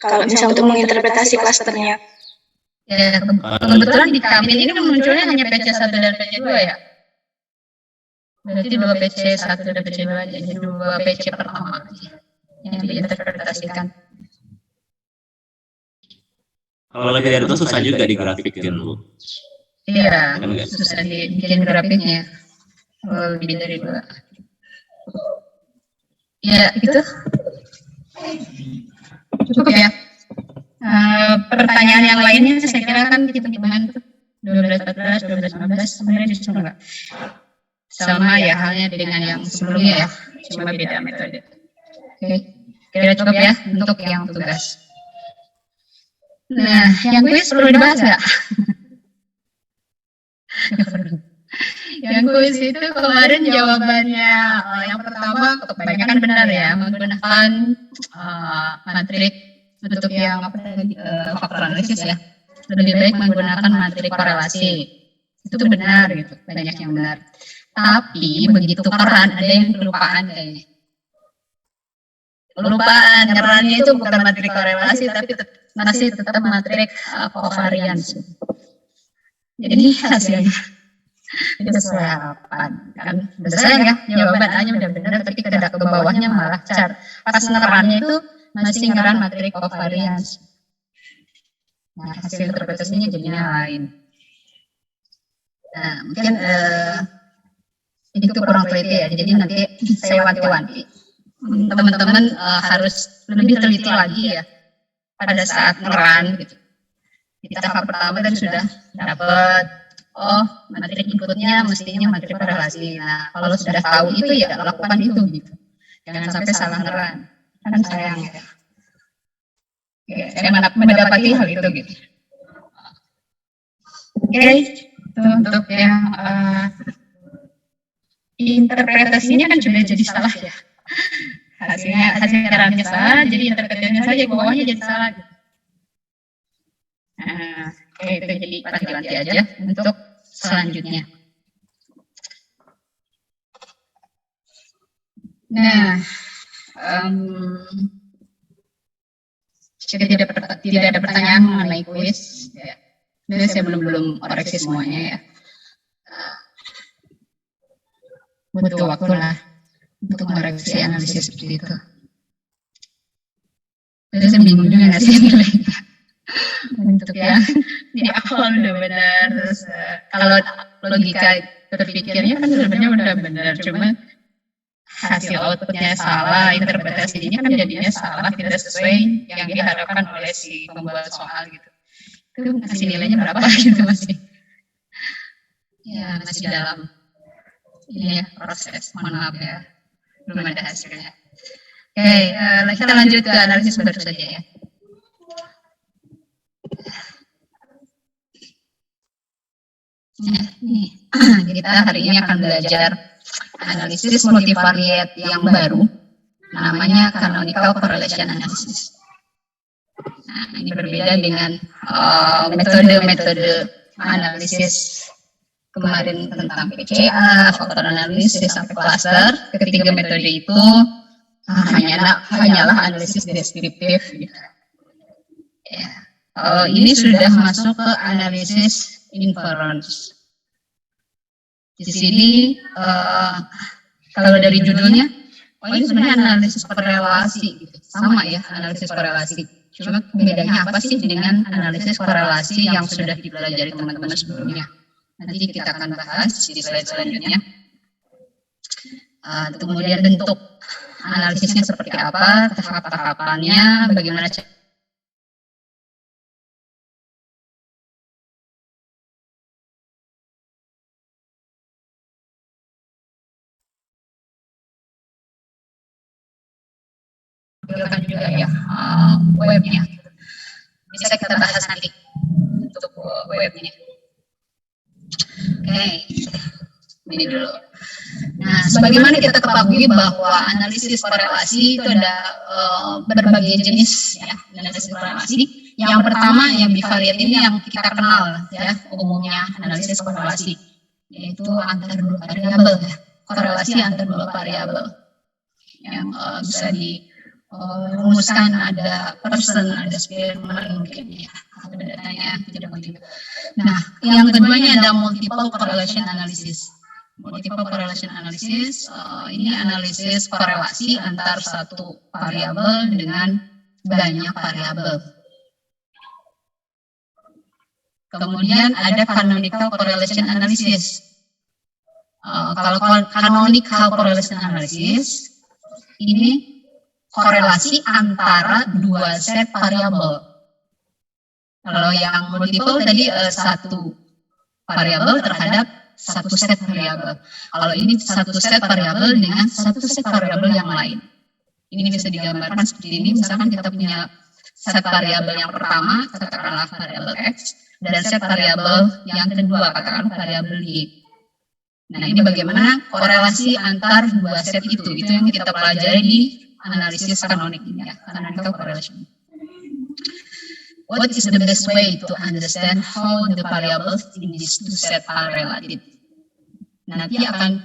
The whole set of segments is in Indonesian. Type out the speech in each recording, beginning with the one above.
kalau misalnya untuk menginterpretasi klasternya. Ya, kebetulan di kami ini munculnya hanya PC1 dan PC2 ya. Berarti 2 PC1 dan PC2 aja, jadi 2 PC pertama aja yang diinterpretasikan. Kalau lebih dari itu susah juga digrafikin, Bu. Iya, susah dibikin grafiknya. Kalau lebih dari 2. Ya, itu. Cukup ya. Pertanyaan yang lainnya saya kira kan hitung-hitungan 12, 14, 12, 15 sebenarnya disuruh nggak? Sama ya halnya dengan yang sebelumnya ya, cuma beda metode. Oke, kira cukup ya untuk yang tugas. Nah, yang kuis perlu dibahas nggak? Yang kuis itu kemarin jawabannya yang pertama kebanyakan benar ya, menggunakan matrik untuk yang faktor analisis ya. Lebih baik menggunakan matrik korelasi. Itu benar gitu, banyak yang benar. Tapi begitu keran ada yang kelupaan kayaknya. Kelupaan, ngerannya itu bukan matrik korelasi tapi masih tetap matrik covariance. Jadi hasilnya itu sesuai harapan kan. Biasanya ya jawaban A-nya udah benar tapi ke bawahnya malah car. Pas ngerannya itu masih ngeran matrik covariance. Nah, hasil interpretasinya jadinya lain. Nah, mungkin itu kurang teliti ya. Jadi nanti saya wanti-wanti. Teman-teman harus lebih teliti lagi ya pada saat ngeran gitu. Di tahap pertama tadi sudah dapat matrik inputnya mestinya matrik korelasi. Nah, kalau sudah tahu itu ya lakukan itu gitu. Jangan sampai salah ngeran. Kan sayang ya. Ya, saya mendapati hal itu gitu. Oke, untuk yang interpretasinya kan sudah jadi salah ya. Hasil caranya salah, jadi interpretasinya saja bawahnya jadi salah. Nah, oke, itu jadi ganti aja untuk selanjutnya. Nah, tidak ada pertanyaan mengenai kuis. Ya. Jadi saya belum koreksi semuanya ya. Butuh waktu lah untuk koreksi analisis seperti itu. Jadi saya bingung juga nggak sih nilainya. Untuk yang di awal udah benar, terus kalau logika berpikirnya kan sebenarnya udah benar, cuma hasil outputnya salah, interpretasinya kan jadinya salah, tidak sesuai yang diharapkan oleh si pembuat soal gitu. Itu masih nilainya berapa gitu masih? Ya masih dalam ini ya proses, mohon maaf ya, belum ada hasilnya. Oke, kita lanjut ke analisis baru saja ya. Nih, kita hari ini akan belajar analisis multivariate yang baru, namanya canonical correlation analysis. Nah, ini berbeda dengan metode-metode analisis kemarin tentang PCA, faktor analisis sampai cluster. Ketiga metode itu hanyalah analisis deskriptif. Gitu. Ya. Ini sudah masuk ke analisis inference. Di sini kalau dari judulnya, ini sebenarnya analisis korelasi, gitu. Sama ya analisis korelasi. Cuma bedanya apa sih dengan analisis korelasi yang sudah dipelajari teman-teman sebelumnya? Nanti kita akan bahas di slide selanjutnya. Kemudian bentuk analisisnya seperti apa, tahap-tahapannya, bagaimana cara juga ya webnya. Bisa kita bahas nanti untuk webnya. Oke, ini dulu. Nah, sebagaimana kita ketahui bahwa analisis korelasi itu ada berbagai jenis ya, analisis korelasi. Yang pertama yang bivariate ini yang kita kenal ya, umumnya analisis korelasi, yaitu antar dua variabel ya, korelasi antar dua variabel yang bisa rumuskan ada person, ada sperma mungkin ya, atau datanya tidak penting. Nah, yang keduanya ada multiple correlation analysis. Multiple correlation analysis ini analisis korelasi antar satu variabel dengan banyak variabel. Kemudian ada canonical correlation analysis. Kalau canonical correlation analysis ini korelasi antara dua set variabel. Kalau yang multiple tadi satu variabel terhadap satu set variabel. Kalau ini satu set variabel dengan satu set variabel yang lain. Ini bisa digambarkan seperti ini. Misalkan kita punya set variabel yang pertama, katakanlah variabel X, dan set variabel yang kedua, katakanlah variabel Y. Nah, ini bagaimana korelasi antar dua set itu. Itu yang kita pelajari di analisis kanonik ini ya, canonical correlation. What is the best way to understand how the variables in these two sets are related? Nanti akan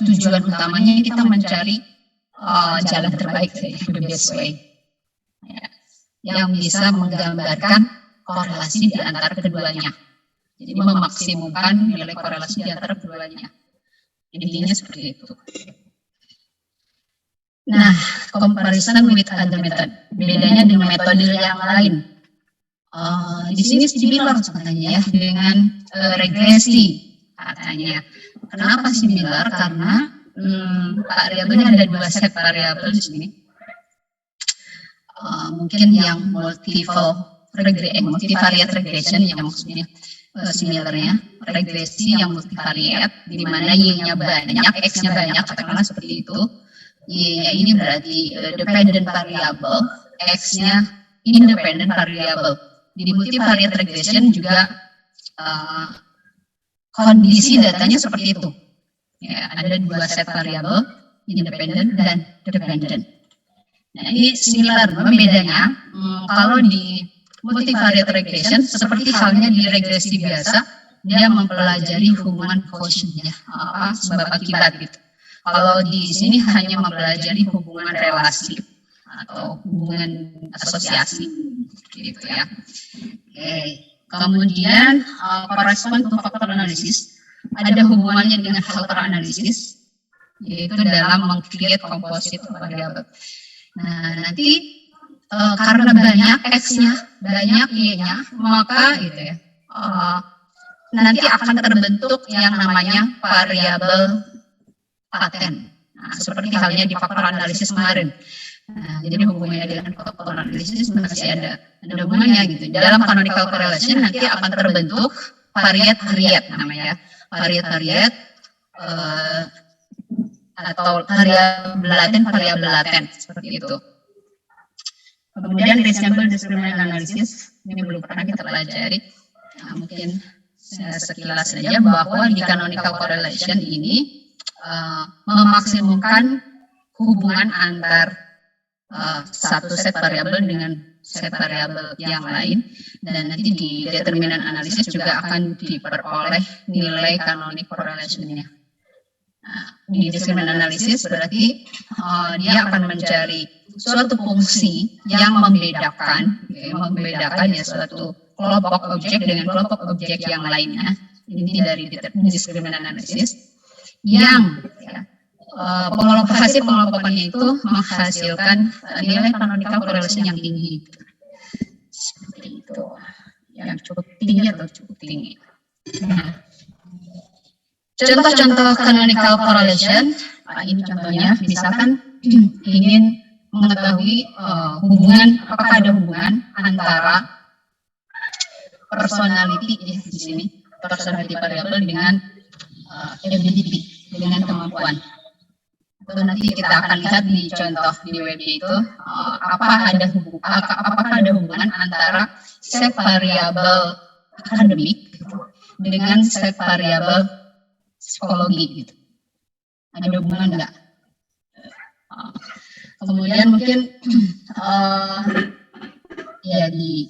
tujuan utamanya kita mencari jalan terbaik, the best way, ya, yang bisa menggambarkan korelasi di antara keduanya. Jadi memaksimumkan nilai korelasi di antara keduanya. Intinya seperti itu. Nah, comparison with other method. Bedanya dengan metode yang lain. Di sini similar katanya ya dengan regresi katanya. Kenapa similar? Karena variabelnya ada dua set variabel di sini. Mungkin yang multivariate regression yang maksudnya similarnya, regresi yang multivariate di mana Y-nya banyak, X-nya banyak, katakanlah seperti itu. Y-nya ini berarti dependent variable, X-nya independent variable. Di multivariate regression juga kondisi datanya seperti itu. Ya, ada dua set variabel, independent dan dependent. Nah, ini similar, bedanya kalau di multivariate regression seperti halnya di regresi biasa, dia mempelajari hubungan causation-nya, sebab akibat gitu. Kalau di sini hanya mempelajari hubungan relasi atau hubungan asosiasi gitu ya. Oke. Kemudian correspond to factor analysis, ada hubungannya dengan filter analisis, yaitu dalam meng-create composite variable. Nah, nanti karena banyak X-nya, banyak Y-nya, maka gitu ya, nanti akan terbentuk yang namanya variabel paten. Nah, seperti halnya di faktor analisis kemarin. Nah, jadi hubungannya dengan faktor analisis masih ada hubungannya gitu. Dalam canonical correlation nanti akan terbentuk variat-variat namanya, variat-variat atau variabel laten seperti itu. Kemudian reasonable discriminant analysis, ini belum pernah kita pelajari. Nah, mungkin sekilas saja bahwa di canonical correlation ini memaksimumkan hubungan antar satu set variabel dengan set variabel yang lain, dan nanti di determinant analisis juga akan diperoleh nilai canonical correlation-nya. Nah, di discriminant analysis berarti dia akan mencari suatu fungsi yang membedakan ya suatu kelompok objek dengan kelompok objek yang lainnya. Ini dari discriminant analysis yang ya, hasil pengelompokannya itu menghasilkan nilai canonical correlation yang tinggi. Seperti itu, yang cukup tinggi atau cukup tinggi. Nah, contoh-contoh canonical correlation, ini contohnya, misalkan ingin mengetahui apakah ada hubungan antara personality ya di sini, personality variable dengan ability, dengan kemampuan. Itu nanti kita akan lihat di contoh di WB itu apakah ada hubungan antara set variabel akademik dengan set variabel psikologi gitu. Ada hubungan enggak? Kemudian mungkin ya di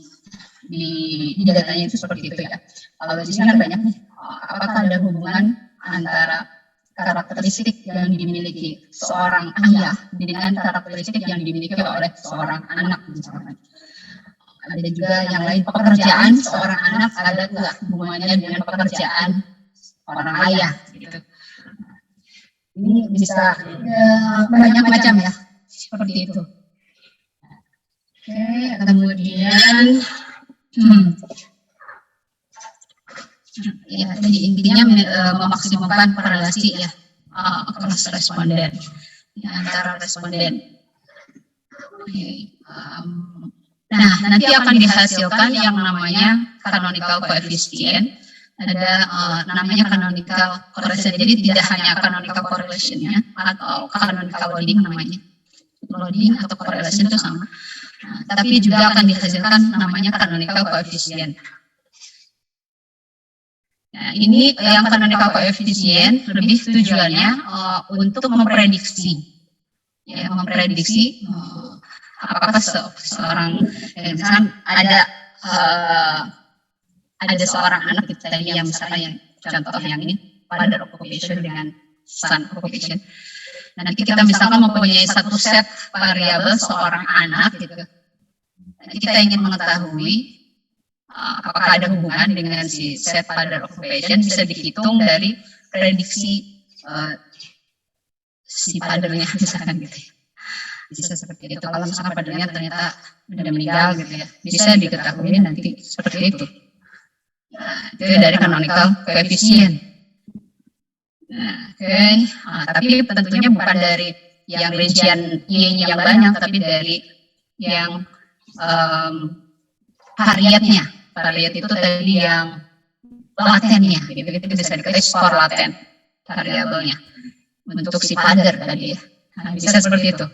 datanya itu seperti itu ya. Kalau di sini kan banyak nih, apakah ada hubungan antara karakteristik yang dimiliki seorang ayah dengan karakteristik yang dimiliki oleh seorang anak misalkan. Ada juga yang lain, pekerjaan seorang anak ada nggak hubungannya dengan pekerjaan orang ayah gitu. Ini bisa banyak macam ya, seperti itu. Oke, kemudian ya, jadi intinya memaksimalkan korelasi ya cross responden antara responden. Nah, nanti akan dihasilkan yang namanya canonical coefficient. Ada namanya canonical correlation. Jadi tidak hanya canonical correlation-nya atau canonical loading namanya. Loading atau correlation itu sama. Tapi juga akan dihasilkan namanya canonical coefficient. Nah, ini yang canonical coefficient lebih tujuannya untuk memprediksi. Ya, memprediksi apakah seorang misalkan ada seorang anak kita yang misalnya yang contoh yang ini father occupation dengan son occupation. Nah, nanti kita misalkan mempunyai satu set variabel seorang anak gitu. Nanti kita ingin mengetahui apakah ada hubungan dengan si set father occupation, bisa dihitung dari prediksi si fathernya misalkan gitu ya. Bisa seperti itu. Kalau misalkan fathernya ternyata sudah meninggal gitu ya, bisa diketahui nanti seperti itu. Nah, itu dari canonical coefficient. Nah, tapi tentunya bukan dari yang rincian Y-nya yang banyak, tapi dari yang variatnya. Variat itu tadi yang latennya, gitu bisa dikasih skor laten variabelnya untuk si father tadi ya. Nah, bisa seperti itu.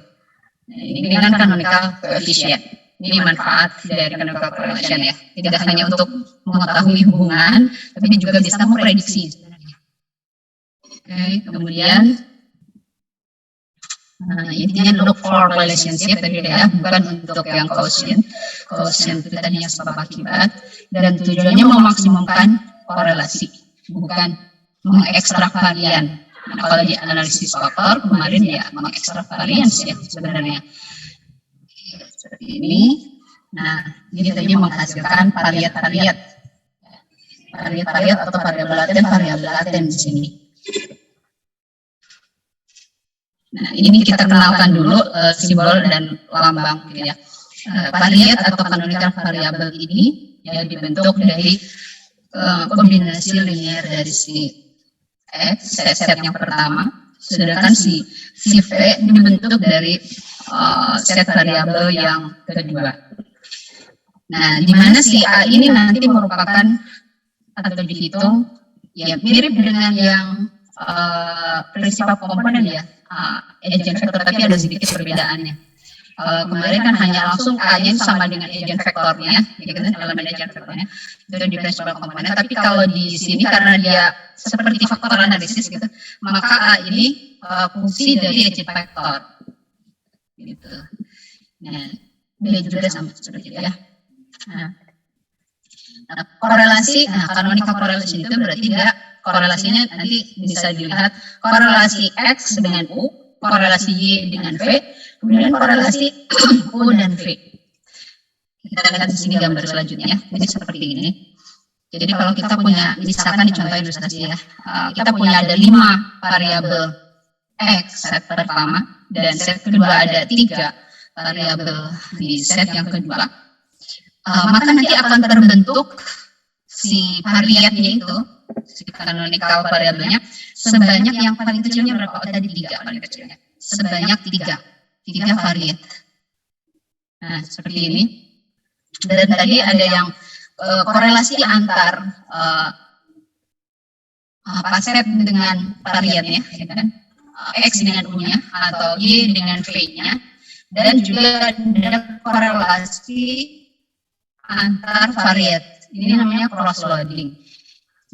Nah, ini dengan canonical coefficient. Ini manfaat dari canonical correlation ya. Tidak hanya untuk mengetahui hubungan, tapi juga bisa memprediksi sebenarnya. Oke, kemudian intinya look for relationship tadi ya, bukan untuk yang quotient. Quotient itu tadinya sebab akibat, dan tujuannya memaksimumkan korelasi, bukan mengekstrak varian. Nah, kalau di analisis faktor kemarin ya mengekstrak varian ya sebenarnya. Seperti ini. Nah, ini tadi menghasilkan variat-variat atau variabel laten di sini. Nah, ini kita kenalkan dulu simbol dan lambang gitu ya. Variat atau canonical variabel ini ya dibentuk dari kombinasi linear dari si X, set yang pertama, sedangkan si V dibentuk dari set variabel yang kedua. Nah, di mana si A ini nanti merupakan atau dihitung ya mirip dengan yang prinsip komponen ya, agent vector, tapi ada sedikit perbedaannya. Kemarin kan hanya langsung A-nya sama dengan agent vektornya, gitu kan, elemen agent vektornya itu di prinsip komponen. Tapi kalau di sini karena dia seperti faktor analisis gitu, maka A ini fungsi dari agent vektor. Gitu. Nah, B juga sama seperti itu ya. Nah, korelasi, canonical correlation itu berarti dia korelasinya nanti bisa dilihat korelasi X dengan U, korelasi Y dengan V, kemudian korelasi U dan V. Kita lihat di sini gambar selanjutnya. Jadi seperti ini. Jadi kalau kita punya, misalkan di contoh ilustrasi ya, kita punya ada 5 variabel X set pertama, dan set kedua ada 3 variabel di set yang kedua. Maka nanti akan terbentuk si variatnya itu, si canonical variabelnya, sebanyak yang paling kecilnya berapa? Oh, tadi 3 paling kecilnya. Sebanyak 3 variat. Nah, seperti ini. Dan tadi ada yang korelasi antar set dengan variatnya, ya kan? X dengan U-nya atau Y dengan V-nya, dan juga ada korelasi antar variat. Ini namanya cross loading.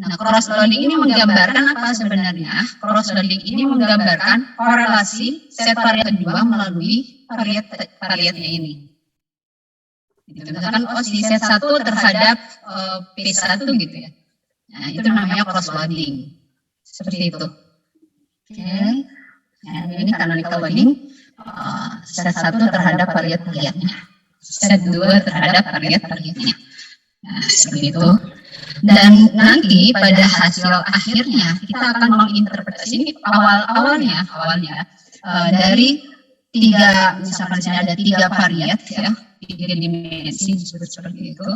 Nah, cross loading ini menggambarkan apa sebenarnya? Cross loading ini menggambarkan korelasi set variat kedua melalui variatnya ini. Misalkan si set 1 terhadap P1 gitu ya. Nah, itu namanya cross loading. Seperti itu. Oke. Nah, ini canonical loading set 1 terhadap variat-variatnya, set 2 terhadap variat-variatnya. Nah, seperti itu. Dan nanti pada hasil akhirnya kita akan menginterpretasi ini awalnya dari tiga, misalkan di sini ada 3 variat ya, 3 dimensi disebut seperti itu,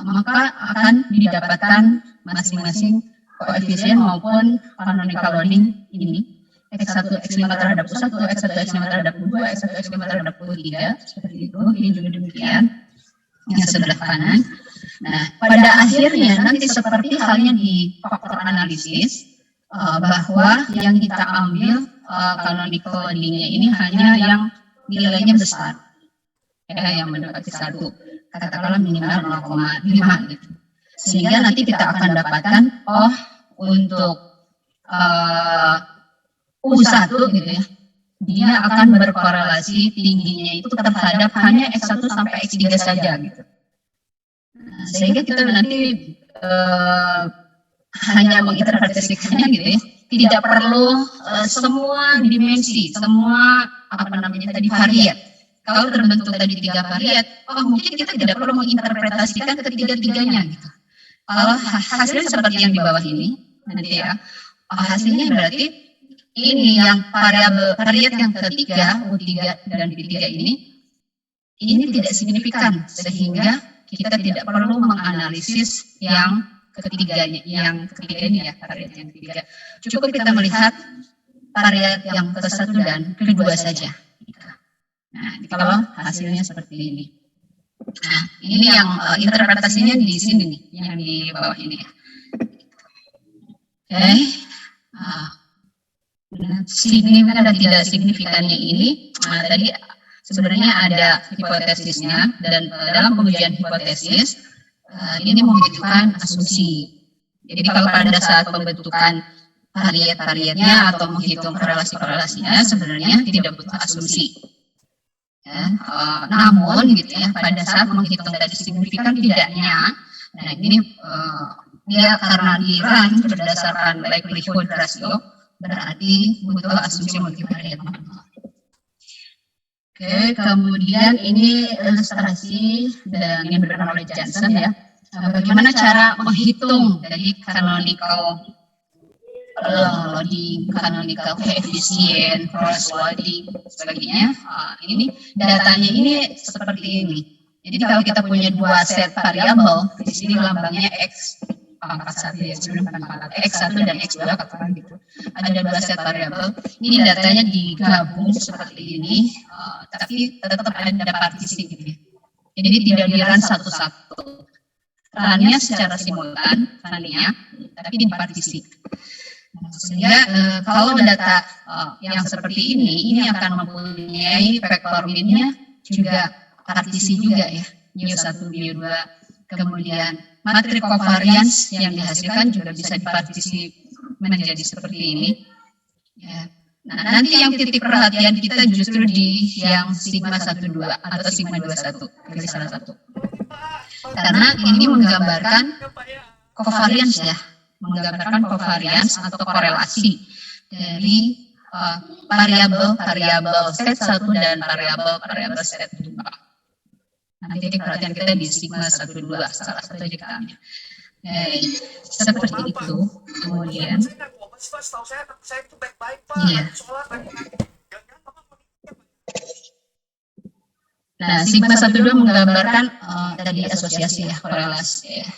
maka akan didapatkan masing-masing koefisien maupun canonical loading ini. X1, X5 terhadap U1, X1, X5 terhadap U2, X1, X5 terhadap U3, seperti itu. Ini juga demikian, yang sebelah kanan. Nah, pada akhirnya nanti seperti halnya di faktor analisis, bahwa yang kita ambil canonical loading-nya ini hanya yang nilainya besar, ya, yang mendekati 1, katakanlah minimal 0,5 gitu. Sehingga nanti kita akan dapatkan, untuk U1 gitu ya, dia akan berkorelasi tingginya itu terhadap hanya X1 sampai X3 saja gitu. Nah, sehingga kita nanti hanya menginterpretasikannya gitu ya, tidak perlu semua dimensi, semua tadi variat. Kalau terbentuk tadi 3 variat, mungkin kita tidak perlu menginterpretasikan ketiga-tiganya gitu. Kalau hasilnya seperti yang di bawah ini nanti ya, hasilnya berarti ini yang variat yang ketiga, U3 dan V3 ini tidak signifikan, sehingga kita tidak perlu menganalisis yang ketiganya, yang ketiga ini ya, variat yang ketiga. Cukup kita melihat variat yang ke-1 dan ke-2 saja. Nah, kalau hasilnya seperti ini. Nah, ini yang interpretasinya di sini nih, yang di bawah ini ya. Oke. Signifikan dan tidak signifikannya ini, tadi sebenarnya ada hipotesisnya, dan dalam pengujian hipotesis ini membutuhkan asumsi. Jadi kalau pada saat pembentukan variat-variatnya atau menghitung korelasi-korelasinya sebenarnya tidak butuh asumsi. Ya, namun gitu ya, pada saat menghitung tadi signifikan tidaknya, nah ini dia karena di range berdasarkan likelihood ratio, berarti butuh asumsi multivariat. Oke, kemudian ini ilustrasi dan yang diberikan oleh Johnson ya. Bagaimana cara menghitung dari canonical loading, canonical coefficient, cross loading, sebagainya. Ini datanya ini seperti ini. Jadi kalau kita punya 2 set variabel, di sini lambangnya X pangkat 1 ya, sebenarnya pangkat X1 dan X2 katakan gitu. Ada 2 set variabel. Ini datanya digabung seperti ini, tapi tetap ada partisi gitu ya. Jadi tidak di run satu-satu. Runnya secara simultan, runnya, tapi di partisi. Sehingga kalau data yang seperti ini akan mempunyai vektor min-nya juga partisi juga ya, mu1, mu2, kemudian matrik covariance yang dihasilkan juga bisa dipartisi menjadi seperti ini. Ya. Nah, nanti yang titik perhatian kita justru di yang sigma 12 atau sigma 21, pilih salah satu. Karena ini menggambarkan covariance ya, menggambarkan covariance atau korelasi dari variabel set 1 dan variabel set 2. Nanti titik perhatian kita di sigma 12 salah satu jadikannya. Seperti itu. Kemudian iya. Nah, sigma 12 menggambarkan tadi asosiasi ya, korelasi ya.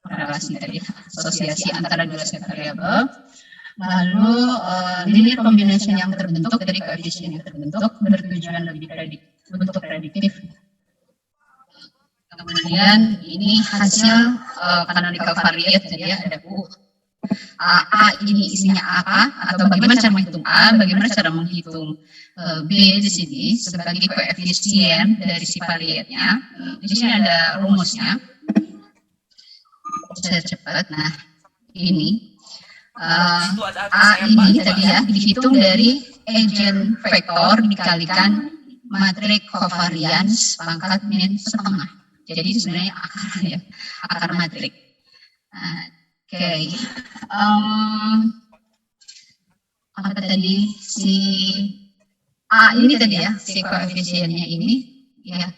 Korelasi tadi, asosiasi antara 2 set variabel. Lalu linear combination yang terbentuk dari koefisien yang terbentuk bertujuan lebih bentuk prediktif. Kemudian ini hasil canonical variate, jadi ada U. A ini isinya apa, atau bagaimana cara menghitung A, bagaimana cara menghitung B di sini sebagai koefisien dari si variatnya. Di sini ada rumusnya. Saya cepat. Nah, ini A ini tadi ya dihitung dari agent vektor dikalikan matrik covariance pangkat min setengah. Jadi sebenarnya akar matrik. Oke. apa tadi si A ini tadi ya, si koefisiennya ini ya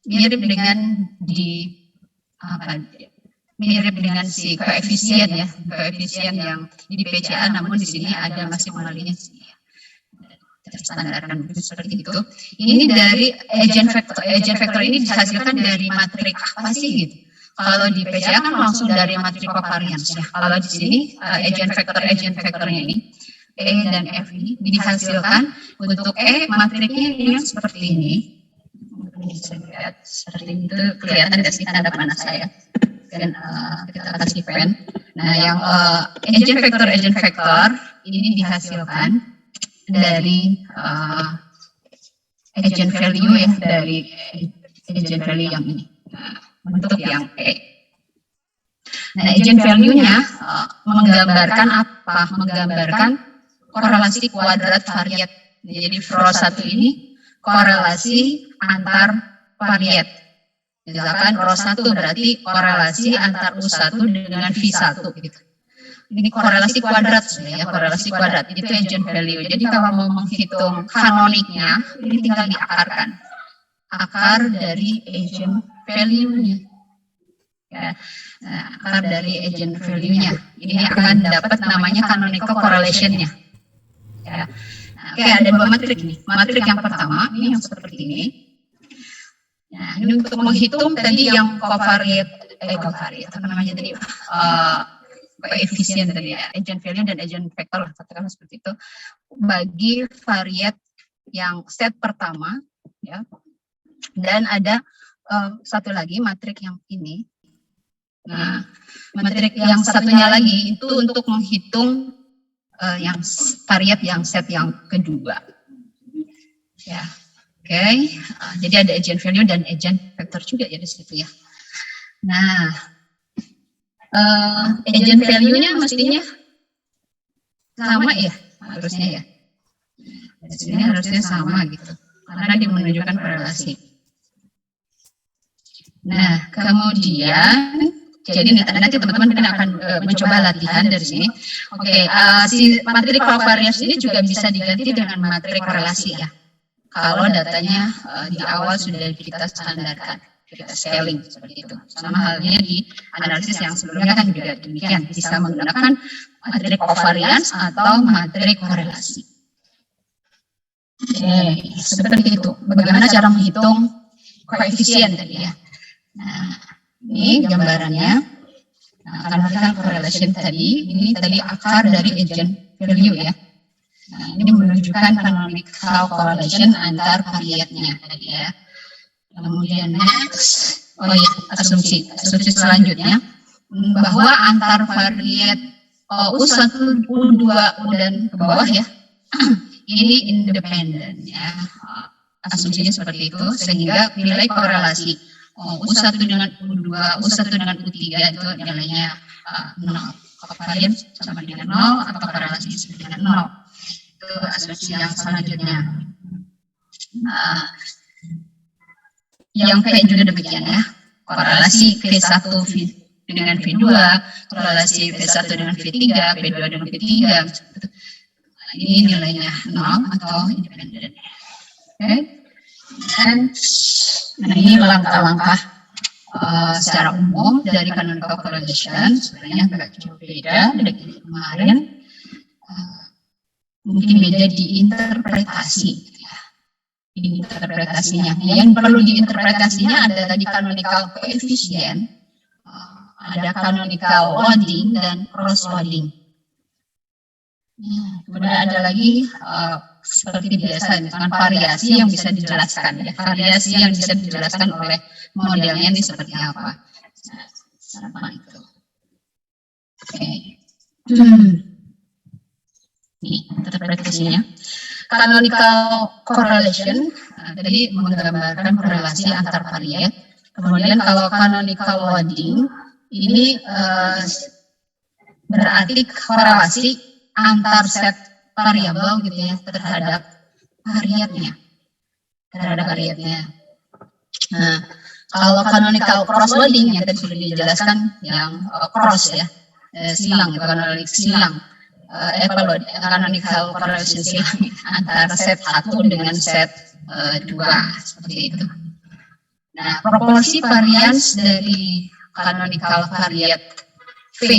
mirip dengan mirip dengan si koefisien ya, koefisien yang di PCA, namun di sini ada maksimalinya terstandarkan seperti itu. Ini dari agent vector ini dihasilkan dari matrik apa sih gitu? Kalau di PCA kan langsung dari matrik covariance ya. Kalau di sini agent vectornya ini E dan F ini dihasilkan untuk E matriknya yang seperti ini. Bisa lihat seperti itu, kelihatan dari tanda panah saya. Dan kita kasih pen. Nah, yang agent vector ini dihasilkan dari agent value ya, dari agent value yang ini. Untuk yang E. Nah, agent value-nya menggambarkan apa? Menggambarkan korelasi kuadrat variat. Jadi rho 1 ini korelasi antar variat. Misalkan rho 1 berarti korelasi antar U1 dengan V1 gitu. Ini korelasi kuadrat ya, korelasi kuadrat. Itu agent value. Jadi kalau mau menghitung kanoniknya, ini tinggal diakarkan. Akar dari agent value-nya. Ya. Nah, akar dari agent value-nya. Ini akan dapat namanya canonical correlation-nya. Ya. Nah, oke, ada dua matrik nih. Matrik yang pertama, ini yang seperti ini. Nah, ini untuk menghitung tadi yang covariate, apa namanya tadi, koefisien tadi ya, agent value dan agent vector, katakanlah seperti itu, bagi variat yang set pertama, ya, dan ada satu lagi matrik yang ini. Nah, matrik yang satunya lagi itu untuk menghitung yang variat yang set yang kedua, ya. Oke, jadi ada agent value dan agent vector juga ya di situ ya. Nah, agent value-nya mestinya sama ya, harusnya ya. Di sini harusnya sama gitu, karena dia menunjukkan korelasi. Nah, kemudian, jadi nanti teman-teman akan mencoba latihan dari sini. Oke, si matrik covariance ini juga bisa diganti dengan matrik korelasi ya. Kalau datanya di awal sudah kita standarkan, kita scaling seperti itu. Sama halnya di analisis yang sebelumnya kan juga demikian, bisa menggunakan matrik covariance atau matrik korelasi. Oke, seperti itu. Bagaimana cara menghitung koefisien tadi ya? Nah, ini gambarannya. Nah, canonical correlation tadi, ini tadi akar dari agent value ya. Nah, ini menunjukkan canonical correlation antar variatnya tadi ya. Kemudian next, asumsi selanjutnya bahwa antar variat U1, U2, U dan ke bawah ya, ini independen ya. Asumsinya seperti itu, sehingga nilai korelasi U1 dengan U2, U1 dengan U3 itu nilainya 0. Covariance sama dengan 0 atau korelasinya sama dengan 0. Itu asumsi yang selanjutnya. Yang P juga demikian ya. Korelasi V1 dengan V2, korelasi V1 dengan V3, V2 dengan V3. Ini nilainya 0 atau independen. Oke. Dan ini langkah-langkah secara umum dari canonical correlation sebenarnya agak jauh beda dari kemarin. Mungkin beda di interpretasi ya. Interpretasinya yang perlu diinterpretasinya ada tadi canonical coefficient, ada canonical loading dan cross loading. Kemudian ada lagi seperti biasa misalkan variasi yang bisa dijelaskan ya, variasi yang bisa dijelaskan oleh modelnya ini seperti apa. Sama itu. Oke. Ini interpretasinya. Canonical correlation tadi menggambarkan korelasi antar variat. Kemudian kalau canonical loading ini berarti korelasi antar set variabel gitu ya terhadap variatnya. Nah, kalau canonical cross loading yang tadi sudah dijelaskan yang cross ya, silang, canonical silang. canonical correlation silang antara set 1 dengan set 2 seperti itu. Nah, proporsi varians dari canonical variate V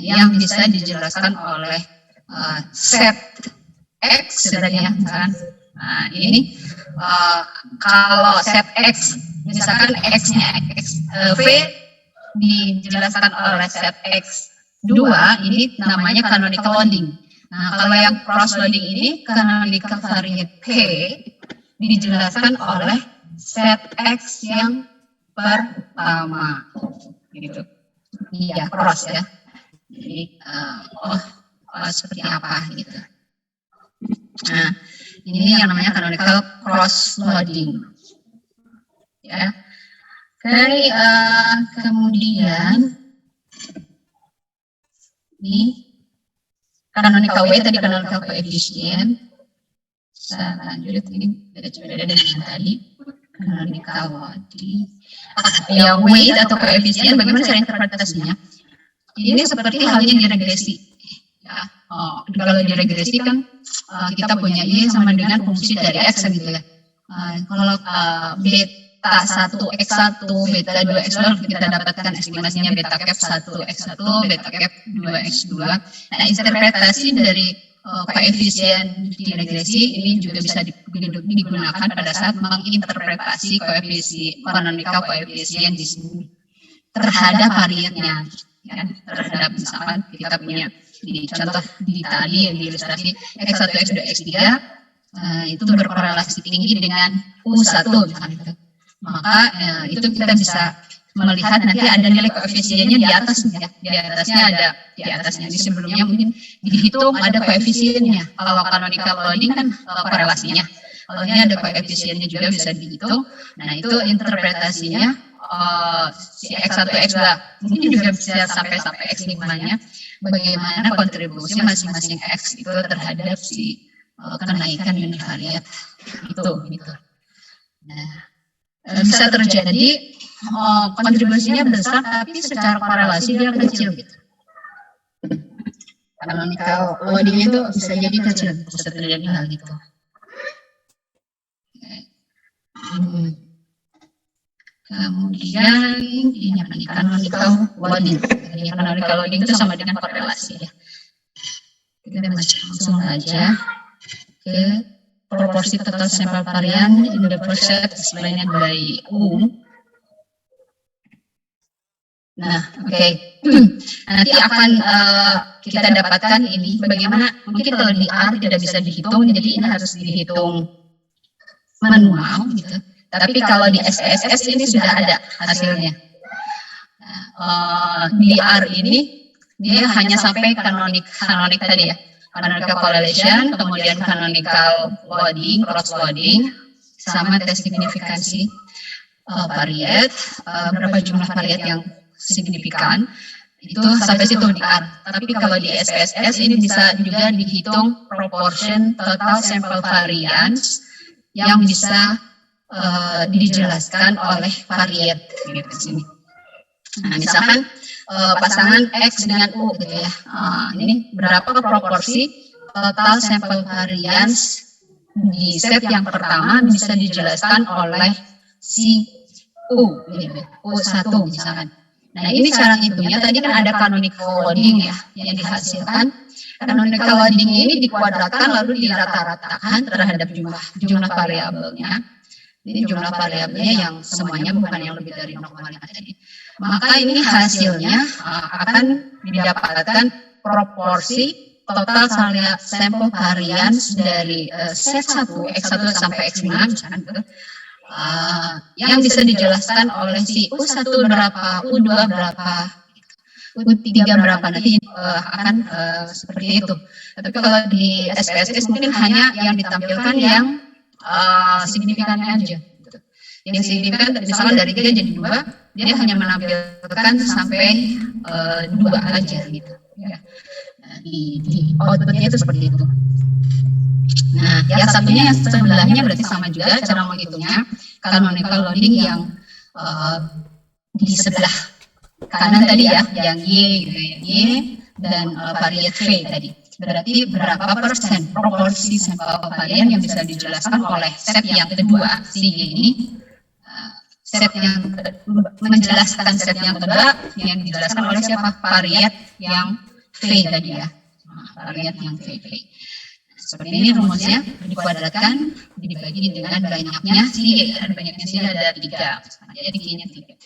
yang bisa dijelaskan oleh set X tadi ya, misalkan. Nah, ini kalau set X, misalkan X-nya V dijelaskan oleh set X2, ini namanya canonical loading. Nah, kalau yang cross loading ini canonical variate P dijelaskan oleh set X yang pertama, gitu. Iya, cross ya. Jadi, seperti apa gitu. Nah, ini yang namanya canonical cross loading. Ya. Oke, kemudian ini canonical weight tadi canonical coefficient. Saya lanjut, ini beda dengan yang tadi. Canonical loading. Ya, weight atau coefficient, bagaimana cara interpretasinya? Ini seperti halnya di regresi. Ya, kalau di regresi kan kita punya Y sama dengan fungsi dari X gitu ya. Kalau beta 1 X1, beta 2 X2 kita dapatkan estimasinya beta cap 1 X1, beta cap 2 X2. Nah, interpretasi dari koefisien di regresi ini juga bisa digunakan pada saat menginterpretasi koefisien canonical koefisien di sini terhadap variatnya. Ya, terhadap misalkan kita punya di contoh di tadi yang diilustrasi X1, X2, X3 itu berkorelasi tinggi dengan U1 misalnya gitu. Maka itu kita bisa melihat nanti ada nilai koefisiennya di atas ya. Di atasnya ini sebelumnya mungkin dihitung ada koefisiennya. Kalau canonical loading kan korelasinya. Kalau ini ada koefisiennya juga bisa dihitung. Nah, itu interpretasinya si X1, X2 mungkin juga bisa sampai X5-nya, bagaimana kontribusi masing-masing X itu terhadap si kenaikan univariat itu gitu. Nah, bisa terjadi kontribusinya besar tapi secara korelasi dia kecil gitu. Canonical loading itu bisa jadi kecil, bisa terjadi hal gitu. Kemudian ini apa nih, canonical loading. Canonical loading itu sama dengan korelasi ya. Kita langsung aja ke proporsi total sampel varian in the first set explained by U. Nah, oke. Nanti akan kita dapatkan ini bagaimana mungkin kalau di R tidak bisa dihitung, jadi ini harus dihitung manual gitu. Tapi kalau di SPSS ini sudah ada hasilnya. Di R ini dia hanya sampai canonik tadi ya, canonical correlation, kemudian canonical loading, cross loading, sama tes signifikansi variat, berapa jumlah variat yang signifikan, itu sampai situ di R. Tapi kalau di SPSS ini bisa juga dihitung proportion total sample variance yang bisa dijelaskan oleh variat gitu di sini. Nah, misalkan pasangan X dengan U gitu ya. Ini berapa proporsi total sampel variance di set yang pertama bisa dijelaskan oleh si U gitu, U1 misalkan. Nah, ini cara hitungnya tadi kan ada canonical loading ya yang dihasilkan. Canonical loading ini dikuadratkan lalu dirata-ratakan terhadap jumlah variabelnya. Ini jumlah variabelnya yang semuanya bukan yang lebih dari 0,5 tadi. Maka ini hasilnya akan didapatkan proporsi total sampel varians dari set 1, X1 sampai X5 misalkan gitu. Yang bisa dijelaskan oleh si U1 berapa, U2 berapa, U3 berapa, nanti akan seperti itu. Tapi kalau di SPSS mungkin hanya yang ditampilkan yang signifikannya aja. Yang signifikan misalkan dari 3 jadi 2, dia hanya menampilkan sampai 2 aja gitu. Ya. Nah, di outputnya itu seperti itu. Nah, yang satunya yang sebelahnya berarti sama juga cara menghitungnya, canonical loading yang di sebelah kanan tadi ya, yang Y dan variat V tadi. Berarti berapa persen proporsi sampel kovarian yang bisa dijelaskan oleh set yang kedua, C ini. Set yang menjelaskan set yang kedua yang dijelaskan oleh siapa? Variat yang V tadi ya. Variat yang V. Seperti ini rumusnya, dikuadratkan, dibagi dengan banyaknya C. Ada banyaknya C ada 3. Jadi Q-nya 3.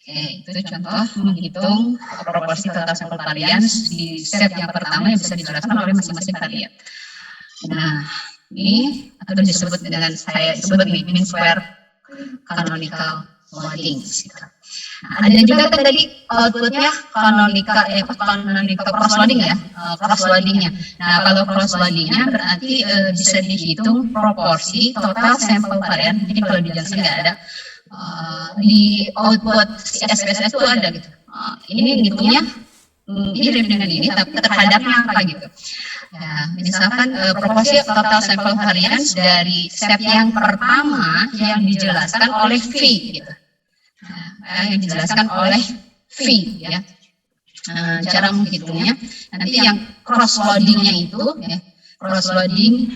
Oke, itu contoh menghitung proporsi total sampel varians di set yang pertama yang bisa dijelaskan oleh masing-masing variat. Nah, ini atau disebut dengan saya sebut mean square canonical loadings. Nah, ada juga kan tadi outputnya canonical cross loading ya, cross loadingnya. Nah, kalau cross loadingnya berarti bisa dihitung proporsi total sampel varian. Jadi kalau di Janssen nggak ada, di output SPSS itu ada gitu. Ini hitungnya mirip dengan ini, tapi terhadapnya apa gitu. Ya, misalkan proporsi total sampel varians dari set yang pertama yang dijelaskan oleh V gitu. Nah, yang dijelaskan oleh V ya. Cara menghitungnya nanti yang cross loadingnya itu ya, cross loading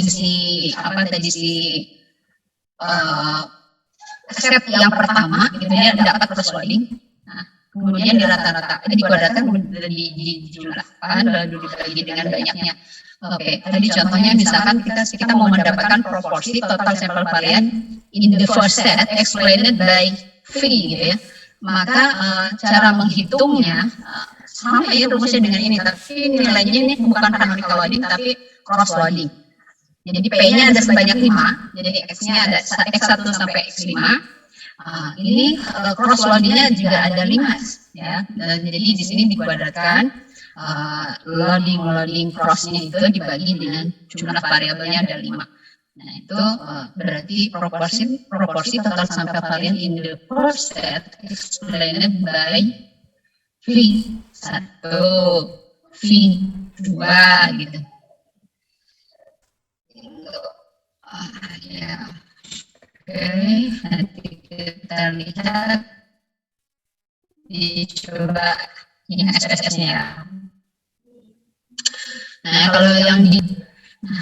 si apa tadi si set yang pertama gitu ya dapat cross loading. Nah, kemudian di rata-rata dikuadratkan dijumlahkan lalu dibagi dengan banyaknya. Oke, tadi contohnya misalkan kita mau mendapatkan proporsi total sampel varian in the first set explained by V gitu ya. Maka cara menghitungnya sama ya rumusnya dengan ini, tapi nilainya ini bukan canonical loading tapi cross loading. Jadi P-nya ada sebanyak 5, jadi X-nya ada X1 sampai X5. Ini cross loadingnya juga ada 5 ya. Dan jadi di sini dikuadratkan loading crossnya itu dibagi dengan jumlah variabelnya ada 5. Nah itu berarti proporsi total sampel varian in the first set explained by V1, V2 gitu. Ya. Oke, nanti kita lihat dicoba yang SPSS-nya ya. Nah, kalau yang di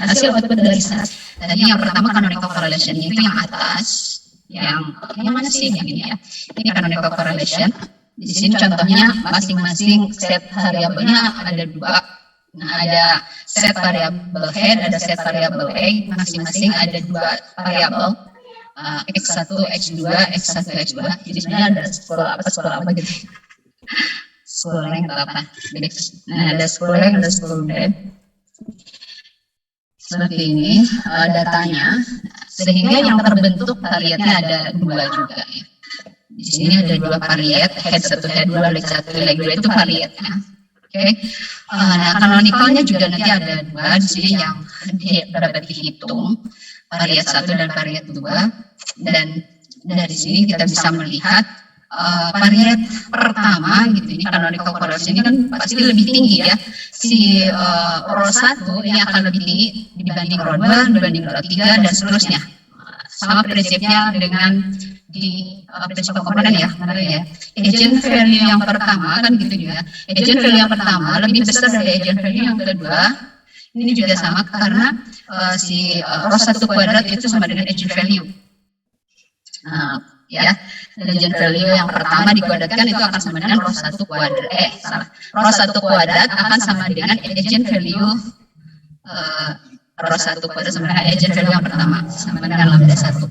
hasil output dari SAS, tadi yang pertama canonical correlation itu yang atas, yang mana sih yang ini ya? Ini canonical correlation. Di sini contohnya masing-masing set variabelnya ada 2. Nah, ada set variabel head, ada set variabel egg, masing-masing ada 2 variabel. X1, X2, X1, X2. Jadi sebenarnya ada sekolah apa gitu. School length atau apa? Nah, ada school length, ada school breadth. Seperti ini datanya, sehingga yang terbentuk variatnya ada 2 juga ya. Di sini ada 2 variat, head 1, head 2, leg 1, leg 2 itu variatnya. Oke. Nah, canonicalnya juga nanti ada 2 di sini yang dapat dihitung, variat 1 dan variat 2. Dan dari sini kita bisa melihat variat pertama gitu, ini canonical correlation ini kan pasti lebih tinggi ya. Si row 1 ini akan lebih tinggi dibanding row 2, dibanding row 3 dan seterusnya. Sama prinsipnya dengan di prinsip komponen ya, benar ya. Agent value yang pertama kan gitu juga. Agent value yang pertama lebih besar dari agent value yang kedua. Ini juga sama karena si row 1 kuadrat itu sama dengan agent value. Nah, ya, agent value yang pertama dikuadratkan itu akan sama dengan row 1 kuadrat. Row 1 kuadrat akan sama dengan agent value row 1 kuadrat sama dengan agent value yang pertama sama dengan lambda 1.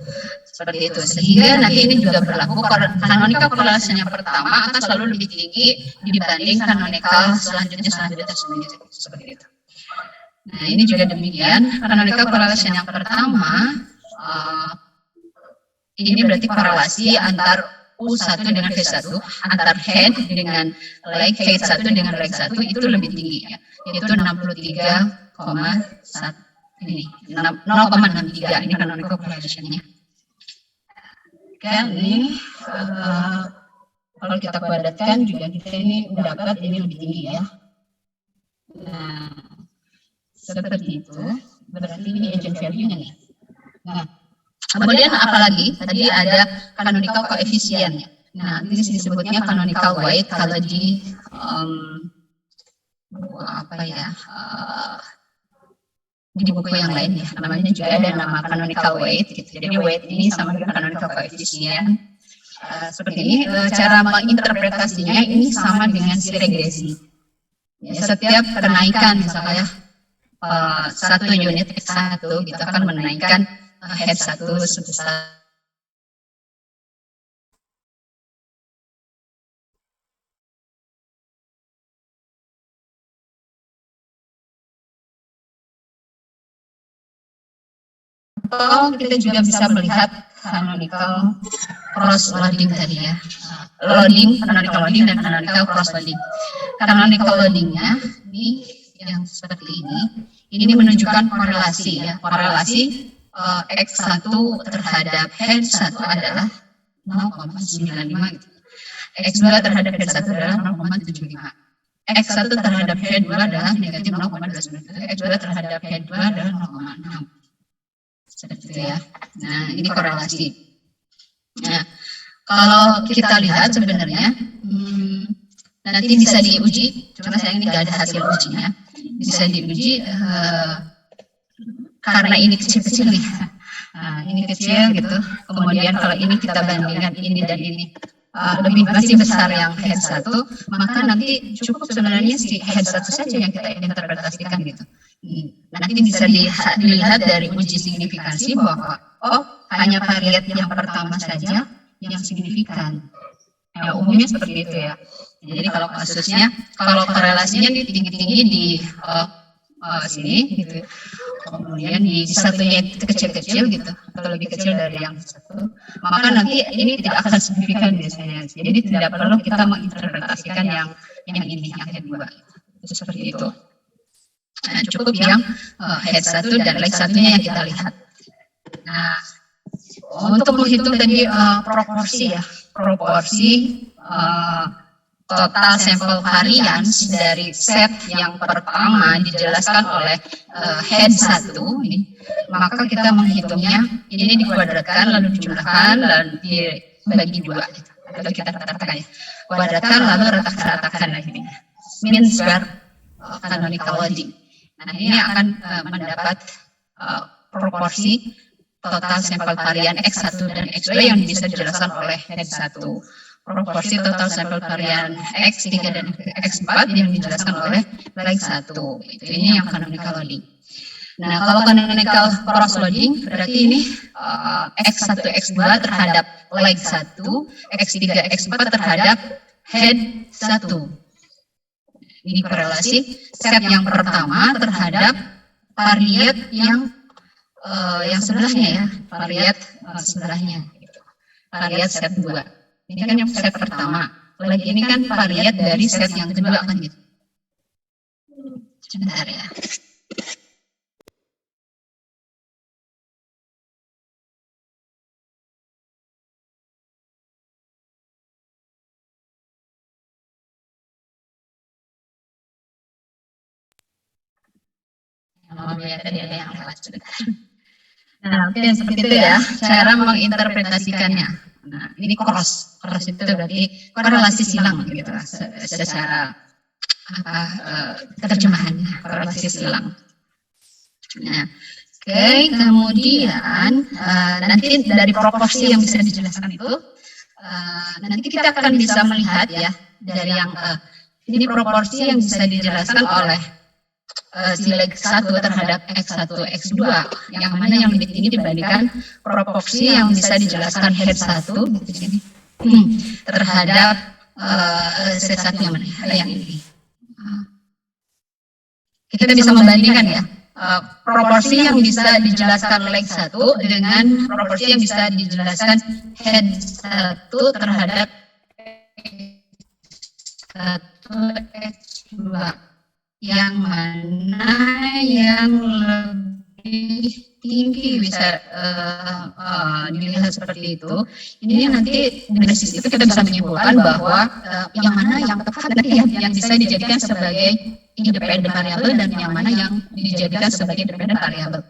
Seperti itu. Sehingga nanti ini juga berlaku canonical correlation yang pertama akan selalu lebih tinggi dibanding canonical selanjutnya seperti itu. Nah, ini juga demikian. Canonical correlation yang pertama ini berarti korelasi antar U1 dengan V1, antar head dengan leg, head 1 dengan leg 1 itu lebih tinggi ya. Yaitu 63,1 ini 0,63 ini canonical correlation-nya. Oke, ini kalau kita kuadratkan juga kita ini mendapat ini lebih tinggi ya. Nah, seperti itu. Berarti ini agent value-nya nih. Nah, kemudian apalagi tadi ada canonical coefficient-nya. Nah, ini disebutnya canonical weight kalau di di buku yang lain ya, namanya juga ada nama canonical weight gitu. Jadi weight ini sama dengan canonical coefficient. Seperti ini, cara menginterpretasinya ini sama dengan si regresi. Ya, setiap kenaikan misalnya 1 unit X1 gitu akan menaikkan head 1 sebesar atau kita juga bisa melihat canonical cross loading tadi ya. Canonical loading dan canonical cross loading. Canonical loadingnya ini yang seperti ini menunjukkan korelasi ya. Korelasi X1 terhadap head 1 adalah 0,95 gitu. X2 terhadap head 1 adalah 0,75. X1 terhadap head 2 adalah negatif 0,29. X2 terhadap head 2 adalah 0,6. Seperti itu ya. Nah, ini korelasi. Nah, kalau kita lihat sebenarnya nanti bisa diuji, cuma saya ini nggak ada hasil ujinya. Bisa diuji karena ini kecil-kecil nih. Nah, ini kecil gitu. Kemudian kalau ini kita bandingkan ini dan ini lebih masih besar yang head 1, maka nanti cukup sebenarnya si head 1 saja yang kita interpretasikan gitu. Nanti bisa dilihat dari uji signifikansi bahwa hanya variat yang pertama saja yang signifikan. Ya, umumnya seperti itu ya. Jadi kalau kasusnya, kalau korelasinya tinggi-tinggi di sini gitu, kemudian di satunya itu kecil-kecil gitu, atau lebih kecil dari yang satu, maka nanti ini tidak akan signifikan biasanya. Jadi tidak perlu kita menginterpretasikan yang ini, yang kedua. Itu seperti itu. Nah, cukup yang head 1 dan leg 1-nya yang kita lihat. Nah, untuk menghitung tadi proporsi ya, proporsi total sampel variance dari set yang pertama dijelaskan oleh head 1 ini, maka kita menghitungnya ini dikuadratkan lalu dijumlahkan dan dibagi 2 gitu. Atau kita ratakan ya, kuadratkan lalu ratakan lagi ini mean square canonical loading. Nah, ini akan mendapat proporsi total sampel varian X1 dan X2 yang bisa dijelaskan oleh head 1. Proporsi total sampel varian X3 dan X4 yang dijelaskan oleh leg 1. Ini yang canonical loading. Nah, kalau canonical cross loading berarti ini X1, X2 terhadap leg 1, X3, X4 terhadap head 1. Ini korelasi set yang pertama terhadap variat yang sebelahnya ya, variat sebelahnya, variat set 2. Ini kan yang set pertama, lagi ini kan variat dari set yang kedua kan gitu. Sebentar ya. Tadi ada yang lewat sebentar. Nah, oke, seperti itu ya cara menginterpretasikannya. Nah, ini cross itu berarti korelasi silang gitu secara terjemahannya, korelasi silang. Nah, oke, kemudian nanti dari proporsi yang bisa dijelaskan itu nanti kita akan bisa melihat ya dari yang ini proporsi yang bisa dijelaskan oleh si leg 1 terhadap X1, X2, yang mana yang lebih tinggi dibandingkan proporsi yang bisa dijelaskan head 1 gitu sini terhadap set 1 yang mana? Yang ini. Kita bisa membandingkan ya proporsi yang bisa dijelaskan leg 1 dengan proporsi yang bisa dijelaskan head 1 terhadap X1, X2. Yang mana yang lebih tinggi bisa dilihat seperti itu. Ini nanti dari sisi itu kita bisa menyimpulkan bahwa yang mana yang tepat nanti yang bisa dijadikan sebagai independent variable dan yang mana yang dijadikan sebagai dependent variable.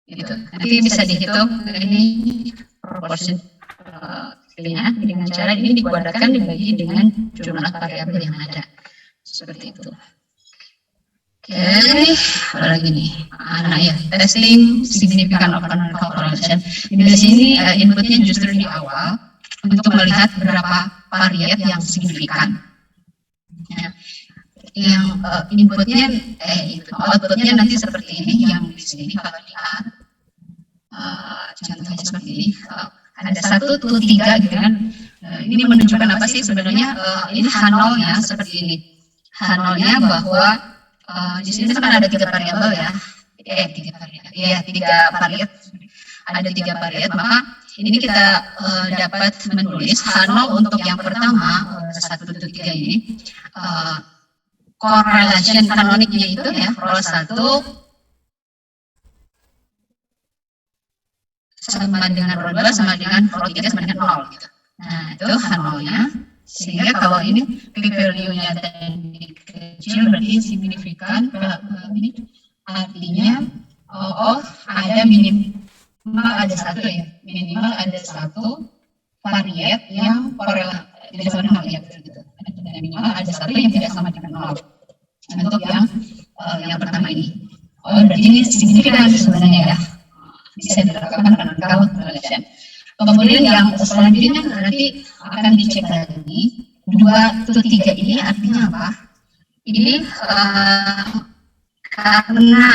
Gitu. Nanti bisa dihitung ini proporsi hasilnya dengan cara ini dikuadratkan dibagi dengan jumlah variabel yang ada. Seperti itu. Oke, apa lagi nih? Nah ya, testing significant of canonical correlation. Di sini inputnya justru di awal untuk melihat berapa variat yang signifikan. Ya. Yang inputnya, outputnya nanti seperti ini. Yang di sini kalau lihat, contohnya seperti ini. Ada 1, 2, 3 gitu kan. Ini menunjukkan apa sih sebenarnya? Ini H0-nya seperti ini. H0-nya bahwa di sini kan ada 3 variabel ya. 3 variabel. Iya, 3 variat. Ada 3 variat, maka ini kita dapat menulis H0 untuk yang pertama 1, 2, 3 ini. Correlation kanoniknya itu ya, rho 1 sama dengan rho 2 sama dengan rho 3 sama dengan 0 gitu. Nah, itu H0-nya. Sehingga kalau ini p-value-nya tadi kecil berarti signifikan, ini artinya ada minimal ada 1 ya, minimal ada 1 variat yang korelatif tidak sama dengan 0 ya, begitu. Minimal ada 1 yang tidak sama dengan 0. Untuk yang pertama ini, berarti ini signifikan sebenarnya ya, bisa dilakukan canonical correlation. Kemudian yang selanjutnya nanti akan dicek lagi 2 to 3 ini artinya apa? Ini karena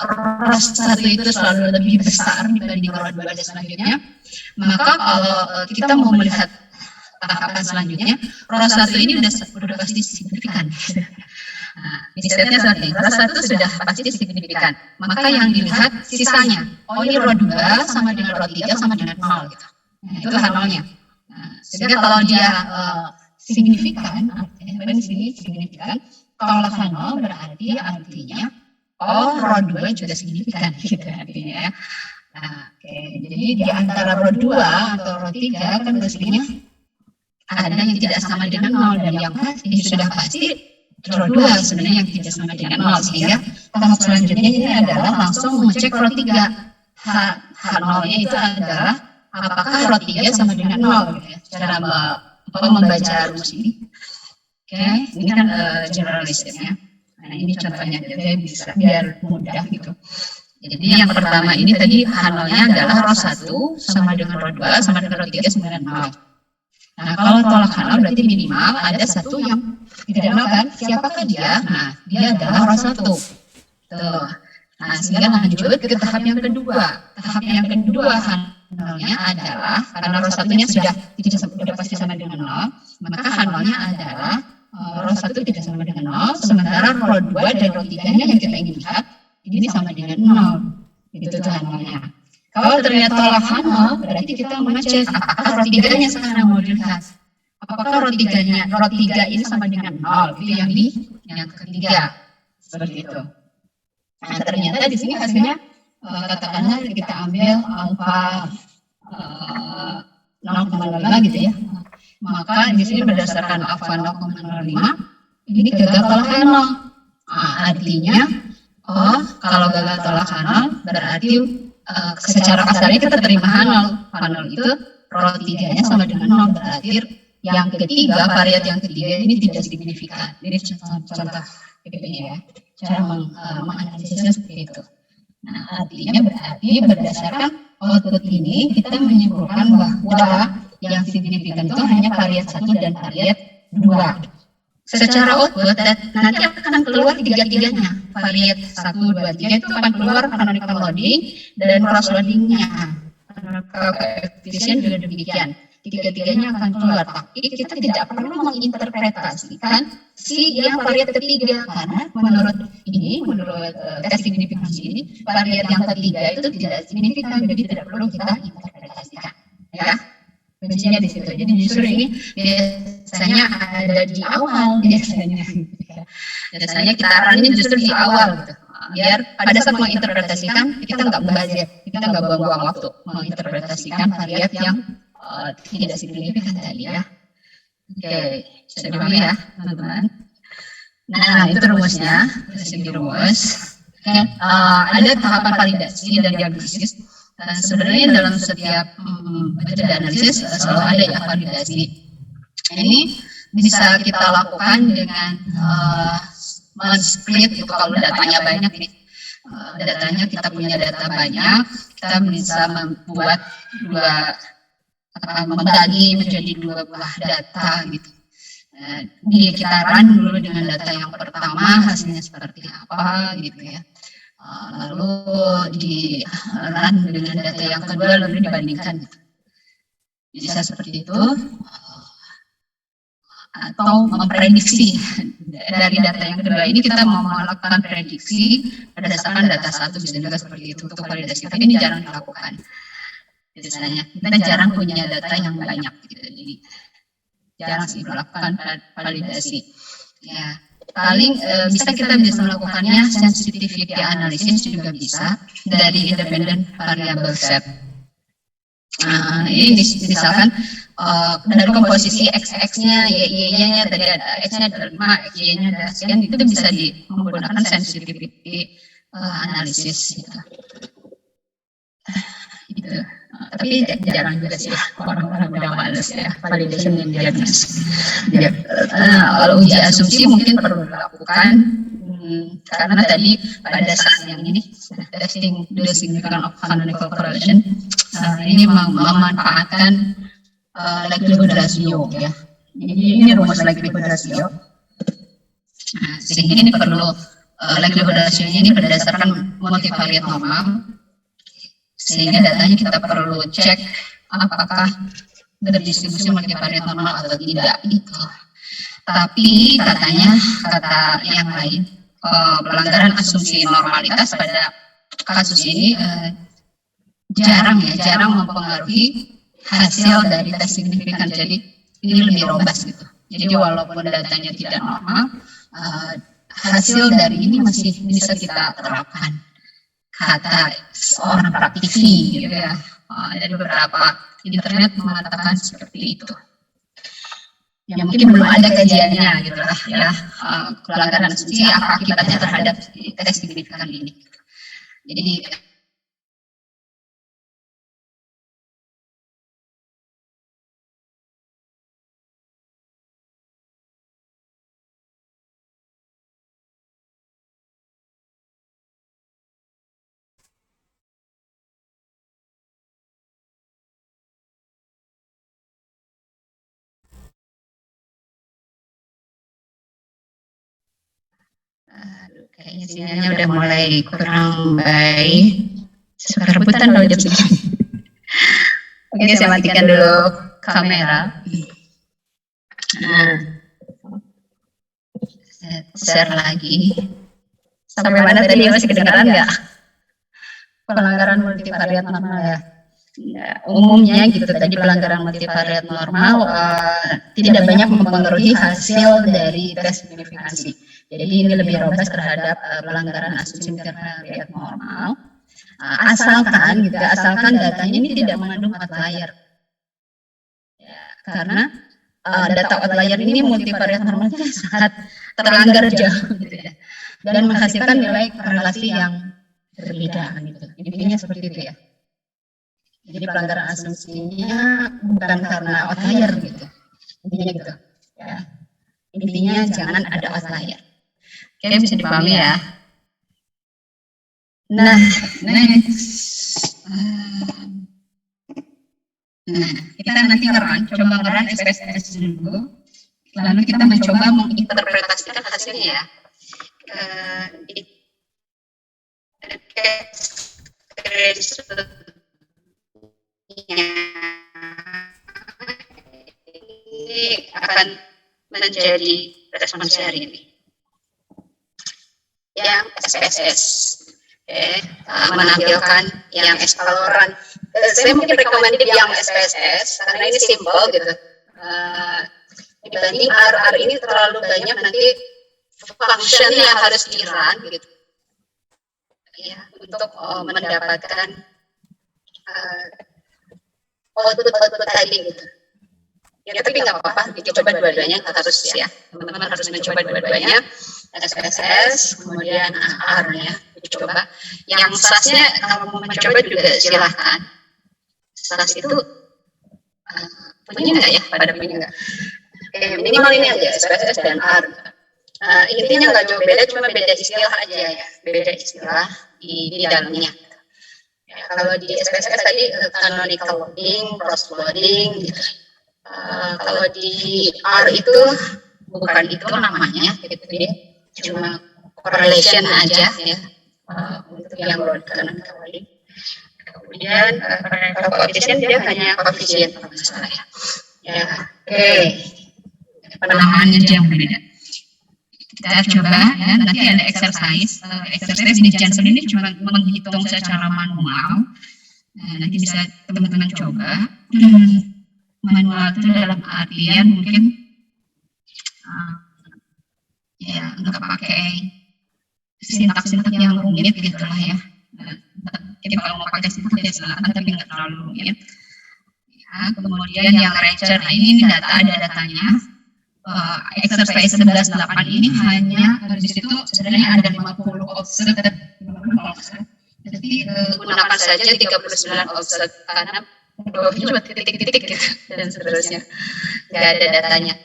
rho 1 itu selalu lebih besar dibanding rho 2 dan selanjutnya, maka kalau kita mau melihat tahapan selanjutnya, rho 1 ini sudah pasti signifikan. Nah, misalnya seperti rho 1 sudah pasti signifikan, maka yang dilihat sisanya, ini rho 2 sama dengan rho 3 sama dengan 0 gitu. Nah, itu H0-nya. Nah, sehingga kalau dia signifikan, artinya di sini signifikan, kalau H0 berarti artinya rho 2 juga signifikan gitu artinya ya. Nah, jadi di antara rho 2 atau rho 3 kan mestinya ada yang tidak sama dengan 0 dan yang pasti sudah pasti rho 2 sebenarnya yang tidak sama dengan 0, sehingga tahap selanjutnya ini adalah langsung mengecek rho 3. H0-nya itu adalah apakah rho 3 sama dengan 0 gitu ya, cara membaca rumus ini. Ini kan generalistisnya. Nah, ini contohnya jadi bisa biar mudah gitu. Jadi yang pertama ini tadi H0-nya adalah rho 1 sama dengan rho 2 sama dengan rho 3 sama dengan 0. Nah, kalau tolak H0 berarti minimal ada 1 yang tidak 0 kan? Siapakah dia? Nah, dia adalah rho 1. Tuh. Nah, sehingga lanjut ke tahap yang kedua. Tahap yang kedua H0-nya adalah, karena rho 1-nya sudah pasti sama dengan 0, maka H0-nya adalah rho 1 tidak sama dengan 0, sementara rho 2 dan rho 3-nya yang kita ingin lihat, ini sama dengan 0. Itu tuh H0-nya. Kalau ternyata tolak H0, berarti kita mengecek apakah rho 3-nya sekarang mau dilihat. Apakah rho 3-nya, rho 3 ini sama dengan 0, itu yang ketiga. Seperti itu. Nah, ternyata di sini hasilnya katakanlah kita ambil alfa 0,05 gitu ya. Maka di sini berdasarkan alfa 0,05 ini gagal tolak H0. Nah, artinya kalau gagal tolak H0 berarti secara kasarnya kita terima H0. H0 itu rho 3-nya sama dengan 0, berarti yang ketiga, variat yang ketiga ini tidak signifikan. Ini contoh PP-nya ya. Cara menganalisisnya seperti itu. Nah, artinya berarti berdasarkan output ini kita menyimpulkan bahwa yang signifikan itu hanya variat 1 dan variat 2. Secara output nanti akan keluar tiga-tiganya. Variat 1, 2, 3 itu akan keluar canonical loading dan cross loading-nya. Coefisien juga demikian. Tiga-tiganya akan keluar, tapi kita tidak perlu menginterpretasikan si yang variat ketiga, karena menurut tes signifikansi ini variat yang ketiga itu tidak signifikan, jadi tidak perlu kita interpretasikan ya, kuncinya di situ. Jadi justru ini biasanya ada di awal, biasanya kita arahin justru di awal gitu, biar pada saat menginterpretasikan kita nggak mubazir, kita nggak buang-buang waktu menginterpretasikan variat yang tidak signifikan tadi ya. Oke, bisa dipahami ya teman-teman. Nah, itu rumusnya, segi rumus. Ada tahapan validasi dan diagnosis. Sebenarnya dalam setiap metode analisis selalu ada ya validasi. Ini bisa kita lakukan dengan men-split itu kalau datanya banyak nih. Datanya kita punya data banyak, kita bisa membuat membagi menjadi 2 buah data gitu. Kita run dulu dengan data yang pertama, hasilnya seperti apa gitu ya. Lalu di run dengan data yang kedua, lalu dibandingkan gitu. Bisa seperti itu. Atau memprediksi dari data yang kedua ini, kita mau melakukan prediksi berdasarkan data satu, bisa juga seperti itu untuk validasi, tapi ini jarang dilakukan. Biasanya kita jarang punya data yang banyak gitu, jadi jarang sih melakukan validasi. Ya, paling kita bisa melakukannya sensitivity analysis juga bisa dari independent variable set. Ini misalkan dari komposisi X-nya, Y-nya, tadi ada X-nya ada 5, Y-nya ada sekian, itu bisa menggunakan sensitivity analysis gitu. Gitu. Tapi jarang juga sih orang-orang udah males ya validation yang diagnosis. Kalau uji asumsi mungkin perlu dilakukan, karena tadi pada saat yang ini testing the significance of canonical correlation, ini memanfaatkan likelihood ratio ya. Jadi ini rumus likelihood ratio. Sehingga ini perlu likelihood ratio ini berdasarkan multivariate normal. Sehingga datanya kita perlu cek apakah berdistribusi multivariate normal atau tidak gitu. Tapi katanya, kata yang lain, pelanggaran asumsi normalitas pada kasus ini jarang mempengaruhi hasil dari tes signifikan. Jadi ini lebih robust gitu. Jadi walaupun datanya tidak normal, hasil dari ini masih bisa kita terapkan. Kata seorang praktisi gitu ya. Dari beberapa internet mengatakan seperti itu. Ya mungkin belum ada kajiannya gitu lah ya, pelanggaran asumsi apa akibatnya terhadap tes signifikan ini. Jadi kayaknya sinyalnya udah mulai kurang baik. Suka rebutan kalau jam segini. Oke, saya matikan dulu kamera. Nah, share lagi. Sampai mana tadi, masih kedengaran nggak? Pelanggaran multivariat normal ya. Umumnya gitu tadi, pelanggaran multivariat normal tidak banyak mempengaruhi hasil dari tes signifikansi. Jadi ini lebih robust terhadap pelanggaran asumsi multivariat normal. Asalkan datanya ini tidak mengandung outlier. Ya, karena data outlier ini multivariat normalnya sangat terlanggar jauh gitu ya. Dan menghasilkan nilai korelasi yang berbeda gitu. Intinya seperti itu ya. Jadi pelanggaran asumsinya bukan karena outlier gitu. Intinya gitu. Ya. Intinya jangan ada outlier. Oke, bisa dipahami ya. Nah, next. Kita nanti coba ngeran SPSS dulu. Lalu kita mencoba menginterpretasikan hasilnya ya. Ini akan menjadi responsi hari ini. Yang SPSS, menampilkan yang eskaloran. Saya mungkin recommended yang SPSS karena ini simple gitu. Dibanding RR ini terlalu banyak nanti function yang harus di-run gitu. Ya, untuk mendapatkan output tadi gitu. Ya, tapi nggak apa-apa, dicoba dua-duanya harus ya. Teman-teman harus mencoba dua-duanya, SPSS, kemudian R ya, dicoba. Yang SAS-nya kalau mau mencoba juga silahkan. SAS itu punya nggak ya? Pada punya nggak? Minimal ini aja, SPSS dan R. Intinya nggak jauh beda, cuma beda istilah aja ya. Beda istilah di dalamnya. Ya, kalau di SPSS tadi canonical loading, cross loading gitu. Kalau di R itu bukan itu namanya, gitu ya. Cuma correlation aja ya untuk yang load canonical loading. Kemudian kalau koefisien dia hanya koefisien kalau nggak salah ya. Ya, oke. Penamaannya aja yang berbeda. Kita coba ya, nanti ada exercise. Exercise di Johnson ini cuma menghitung secara manual. Nanti bisa teman-teman coba. Manual itu dalam artian mungkin ya nggak pakai sintak-sintak yang rumit gitu lah ya. Jadi kalau mau pakai sintak ya silakan, tapi nggak terlalu rumit. Ya, kemudian yang Ranger, nah ini data, ada datanya. Exercise 11.8 ini hanya di situ sebenarnya ada 50 offset. Jadi gunakan saja 39 offset karena cuma titik-titik gitu dan seterusnya. Nggak ada datanya.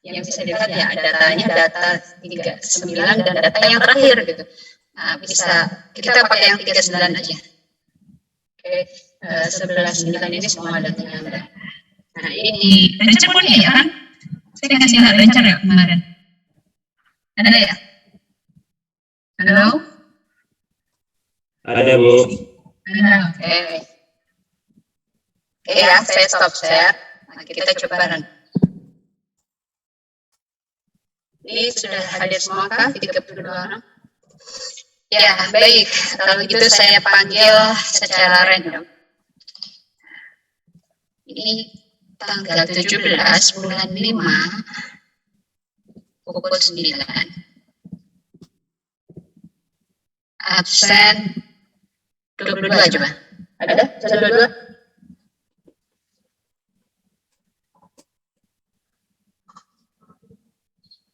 Yang bisa dilihat ya datanya data 39 dan data yang terakhir gitu. Nah, bisa kita pakai yang 39 aja. Oke, 11.9 ini semua datanya ada. Nah, ini Ranger punya ya kan? Saya kasih lihat Ranger ya kemarin. Ada ya? Halo? Ada, Bu. Ada, oke. Oke ya, saya stop share. Nah, kita coba run. Ini sudah hadir semua kah? 32 orang? Ya, baik. Kalau gitu saya panggil secara random. Ini tanggal 17 bulan 5 pukul 9. Absen 22 coba. Ada? 22?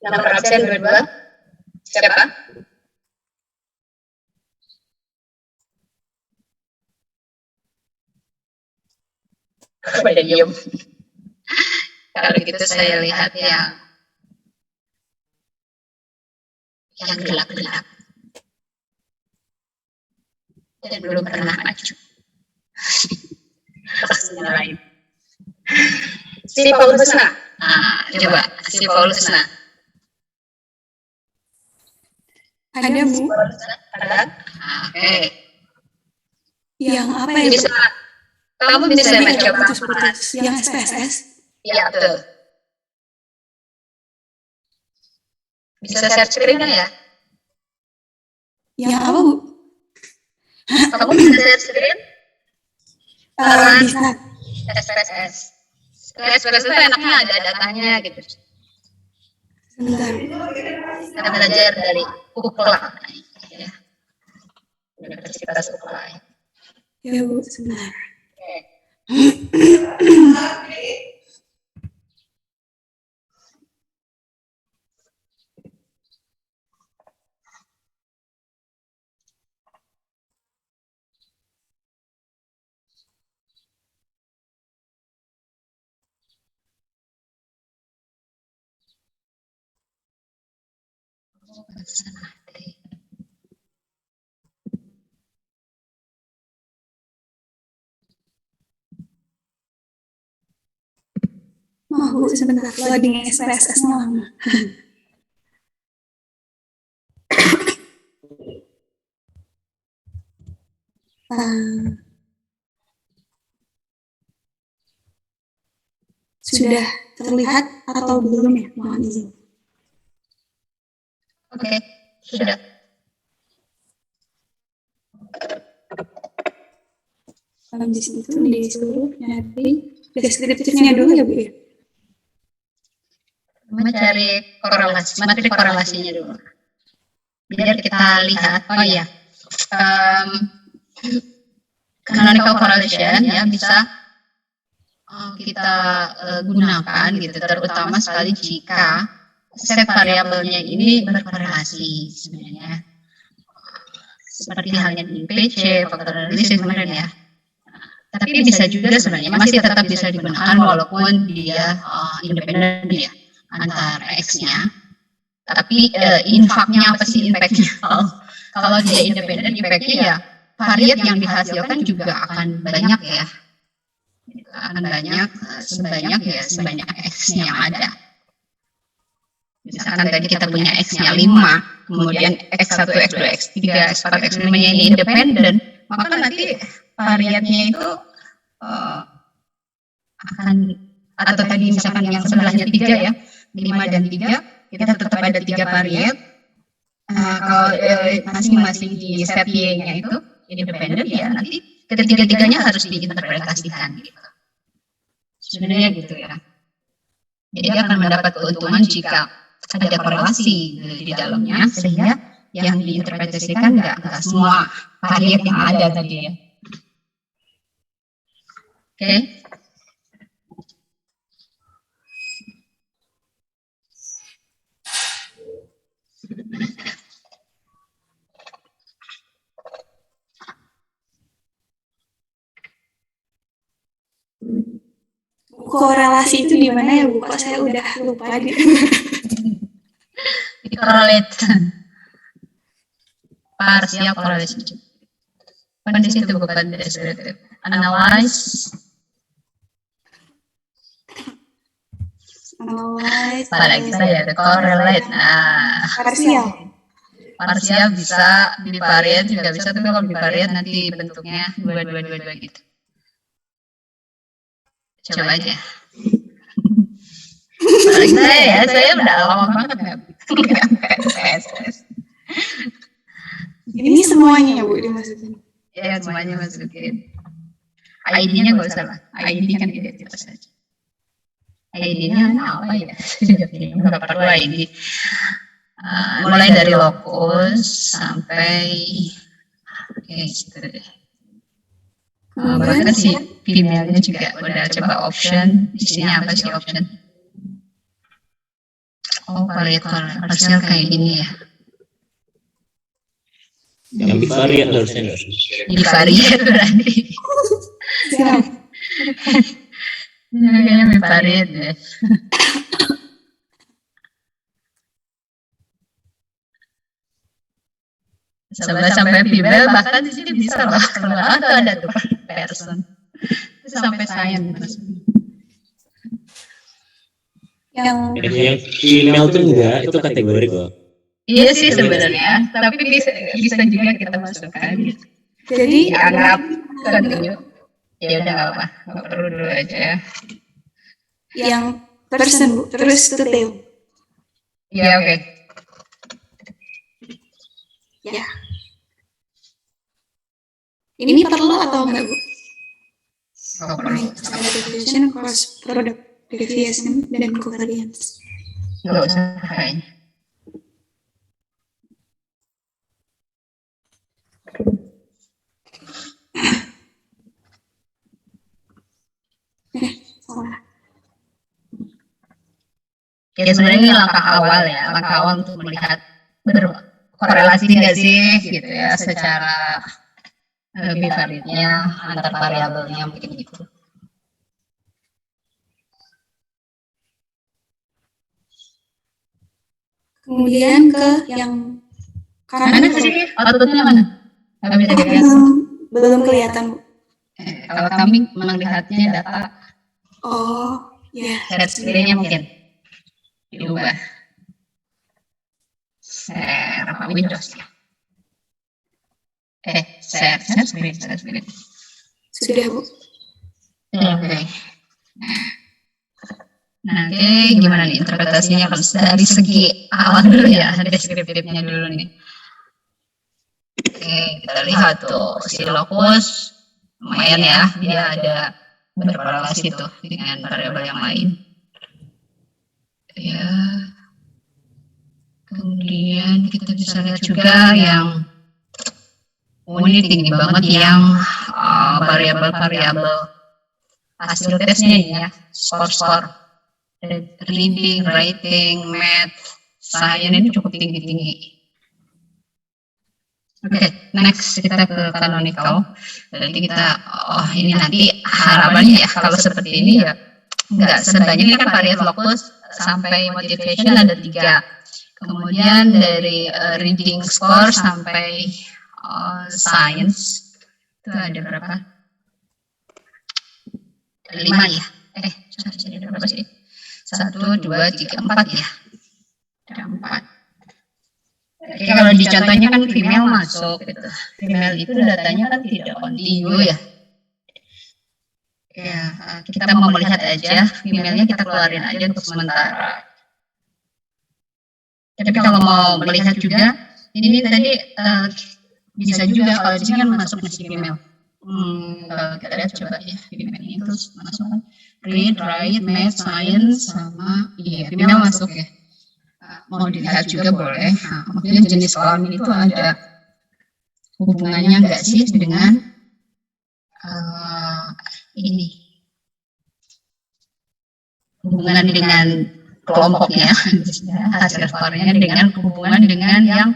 Nomor absen 22? Siapa? Pada diem. Kalau gitu saya lihat yang gelap-gelap dan belum pernah maju. Hasilnya lain. Si Paulus Nah. Coba si Paulus Nah. Ada, Bu. Ada? Oke. Yang apa ya, Bu? Bisa, kamu bisa mencoba. Yang SPSS? Iya, betul. Bisa share screen kan ya? Yang apa, Bu? Kamu bisa share screen? Bisa. SPSS. SPSS itu enaknya ada datanya gitu. Sebentar. Kita belajar dari UKLA. Ya. Universitas UKLA. Ya, Bu, sebentar. Maaf, Bu, sebentar. Loading SPSS-nya lama. Sudah terlihat atau belum ya? Mohon izin. Oke, sudah. Di situ disuruh nyari deskriptifnya dulu ya, Bu ya? Mencari korelasi, materi korelasinya dulu. Biar kita lihat, oh iya, canonical correlation ya bisa kita gunakan gitu, terutama sekali jika set variabelnya ini berkorelasi sebenarnya. seperti halnya di IPC, faktor analisis kemarin ya. Tapi bisa juga sebenarnya masih tetap bisa digunakan walaupun dia independen ya antara X-nya. Tapi infaknya apa sih impactnya? Kalau dia independen, impactnya ya variat yang dihasilkan juga akan banyak ya. Akan banyak sebanyak X-nya yang ada. Misalkan tadi kita punya X-nya 5, kemudian X1, X2, X3, X4, X5-nya ini independen, maka nanti variatnya itu akan, atau tadi misalkan yang sebelahnya 3 ya, 5 dan 3, kita tetap ada 3 variat. Kalau masing-masing di set Y-nya itu independen, ya nanti ketiga-tiganya harus diinterpretasikan gitu. Sebenarnya gitu ya. Jadi akan mendapat keuntungan jika ada korelasi di dalamnya, sehingga yang diinterpretasikan nggak semua variat yang ada tadi ya. Oke. Korelasi itu di mana ya Bu? Kok saya udah lupa di. Correlate. Partial correlation. Kan di situ bukan descriptive. Analyze. Apalagi saya ada correlate. Nah, parsial bisa, bivariat juga bisa, tapi kalau bivariat nanti bentuknya dua gitu. Coba aja. Apalagi saya udah lama banget nggak PSS. Ini semuanya Bu dimasukin. Ya semuanya masukin. ID-nya nggak usah lah. ID kan identitas saja. ID-nya apa ya? Nggak perlu ID. Mulai dari lokus sampai gitu deh. Bahkan si female-nya juga udah coba option. Isinya apa sih option? Oh, partial kayak gini ya. Yang bivariat harusnya. Bivariat berarti. Kayaknya bivariat deh. Sampai female, bahkan di sini bisa loh keluar atau ada tuh person. Sampai science. Yang female tuh enggak, itu kategori kok. Iya sih sebenarnya, tapi bisa juga kita masukkan. jadi Anggap continue. Ya udah nggak apa, nggak perlu dulu aja. yang person Bu, terus to tail. Iya oke. Ya. Ini perlu atau enggak Bu? Nggak perlu. Standardization, cross product deviation, dan covariance. Nggak usah kayaknya. Salah. Ya sebenarnya ini langkah awal ya, langkah awal untuk melihat berkorelasi nggak sih gitu ya secara bivariatnya antar variabelnya mungkin gitu. Kemudian ke yang kanan Mana sih outputnya mana? Nggak bisa dilihat. belum kelihatan Bu. Kalau kami melihatnya data Oh, ya. set screen-nya mungkin diubah. Share apa Windows ya? Share screen. Sudah Bu. Oke. Nanti gimana nih interpretasinya kalau dari segi awal dulu ya, deskriptifnya dulu nih. Oke, kita lihat tuh si lokus lumayan ya, dia ada berkorelasi tuh dengan variabel yang lain. Ya. Kemudian kita bisa lihat juga yang ini tinggi banget yang variabel-variabel hasil tesnya ya, skor reading, writing, math, science ini cukup tinggi. Oke, next kita ke canonical. Jadi kita, ini nanti harapannya ya kalau seperti ini ya nggak sebanyak ini kan variat locus sampai motivation ada 3. Kemudian dari reading score sampai science itu ada berapa? 5 ya? Sorry, ada berapa sih? 1, 2, 3, 4 ya? Ada 4. Jadi kalau di contohnya kan female masuk gitu. Female itu datanya kan tidak continue ya. Ya, kita mau melihat aja, female-nya kita keluarin aja untuk sementara. Tapi kalau mau melihat juga, ini tadi bisa juga kalau di sini kan masuk masih female. Kita lihat coba ya, female ini terus masuk kan. Read, write, math, science, sama female masuk ya. Mau dilihat juga boleh. Maksudnya jenis kelamin itu ada hubungannya nggak sih dengan ini? Hubungan dengan kelompoknya, hasil skornya dengan hubungan dengan yang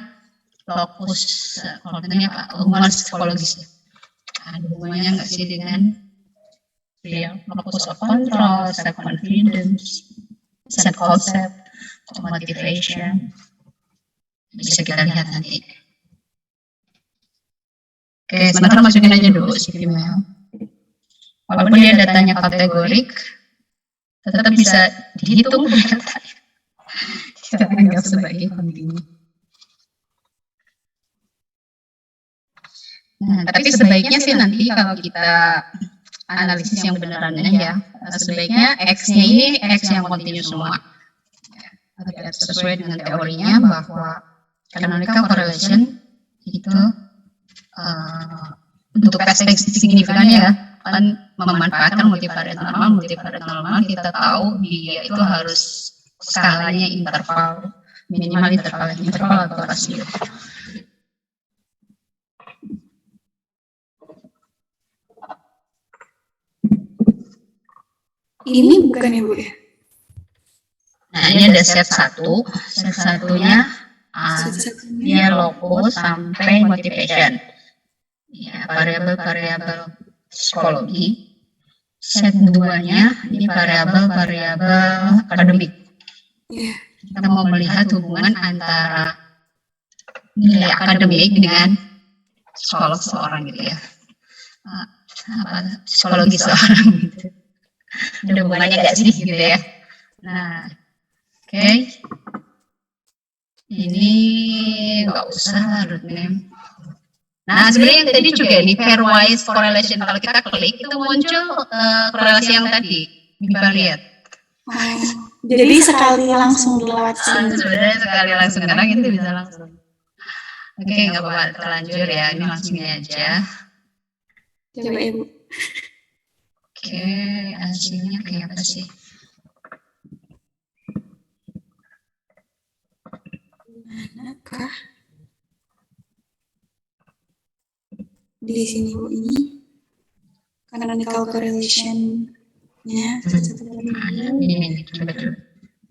lokus, hubungan psikologis ya. Ada hubungannya nggak sih dengan locus of control, self confidence, self concept, motivation. Bisa kita lihat nanti. Oke, sementara masukin aja dulu si female. Walaupun dia datanya kategorik, tetap bisa dihitung ternyata. Kita anggap sebagai kontinu. Nah, tapi sebaiknya sih nanti kalau kita analisis yang benerannya ya, sebaiknya X-nya ini X yang kontinu semua. Sesuai dengan teorinya bahwa canonical correlation itu untuk tes signifikan ya kan memanfaatkan multivariate normal kita tahu dia itu harus skalanya interval minimal interval atau rasio. Ini bukan ya Bu ya? Nah ini ada set 1, set satunya dia locus sampai motivation. Ya, variabel psikologi. Set 2-nya ini variabel akademik. Kita mau melihat hubungan antara nilai akademik dengan psikolog seorang gitu ya. Psikologi seorang gitu. Ada hubungannya nggak sih gitu ya. Nah, oke. Ini nggak usah root name. Nah, sebenarnya yang tadi juga ini pairwise correlation. Kalau kita klik itu muncul korelasi yang tadi, bivariate. Jadi sekali langsung lewat sini. Sebenarnya sekali langsung, karena itu bisa langsung. Oke, nggak apa-apa, terlanjur ya. Ini langsungnya aja. Coba ya Bu. Oke, hasilnya kayak apa sih? Manakah? Di sini Bu ini canonical correlation-nya. Ini coba.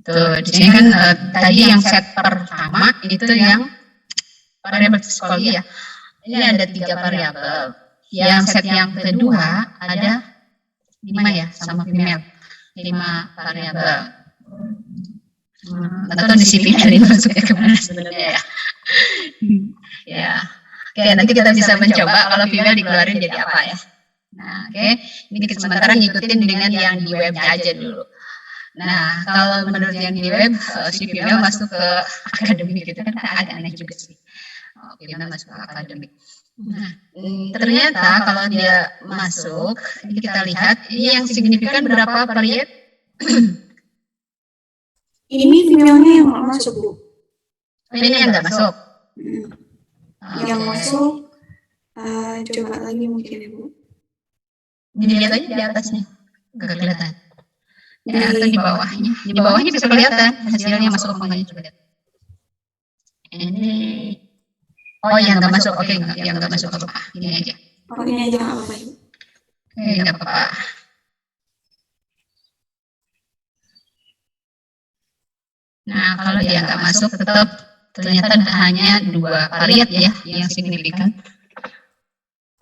Tuh, di sini kan tadi yang set pertama itu yang variabel psikologi ya. Ini ada 3 variabel. Yang set yang kedua ada 5 ya, sama female. 5 variabel. Atau di sini dari masuknya kemana sebenarnya ya. Ya. Oke, nanti kita bisa mencoba kalau female dikeluarin jadi apa ya. Nah, oke. Ini kita sementara ngikutin dengan yang di web aja dulu. Nah, kalau menurut yang di web, si female masuk ke akademik gitu kan agak aneh juga sih. Female masuk ke akademik. Nah, ternyata kalau dia masuk, ini kita lihat, ini yang signifikan berapa variat? Ini female-nya yang nggak masuk Bu. Ini yang nggak masuk. Yang masuk, coba lagi mungkin ya Bu. Dilihat aja di atasnya, nggak kelihatan. Ya, atau di bawahnya. Di bawahnya bisa kelihatan hasilnya masuk apa enggaknya, coba lihat. Ini, oh yang nggak masuk, oke, yang nggak masuk apa? Ini aja. Oh ini aja nggak apa-apa Bu. Oke, nggak apa-apa. Nah, kalau dia nggak masuk tetap ternyata hanya 2 variat ya yang signifikan.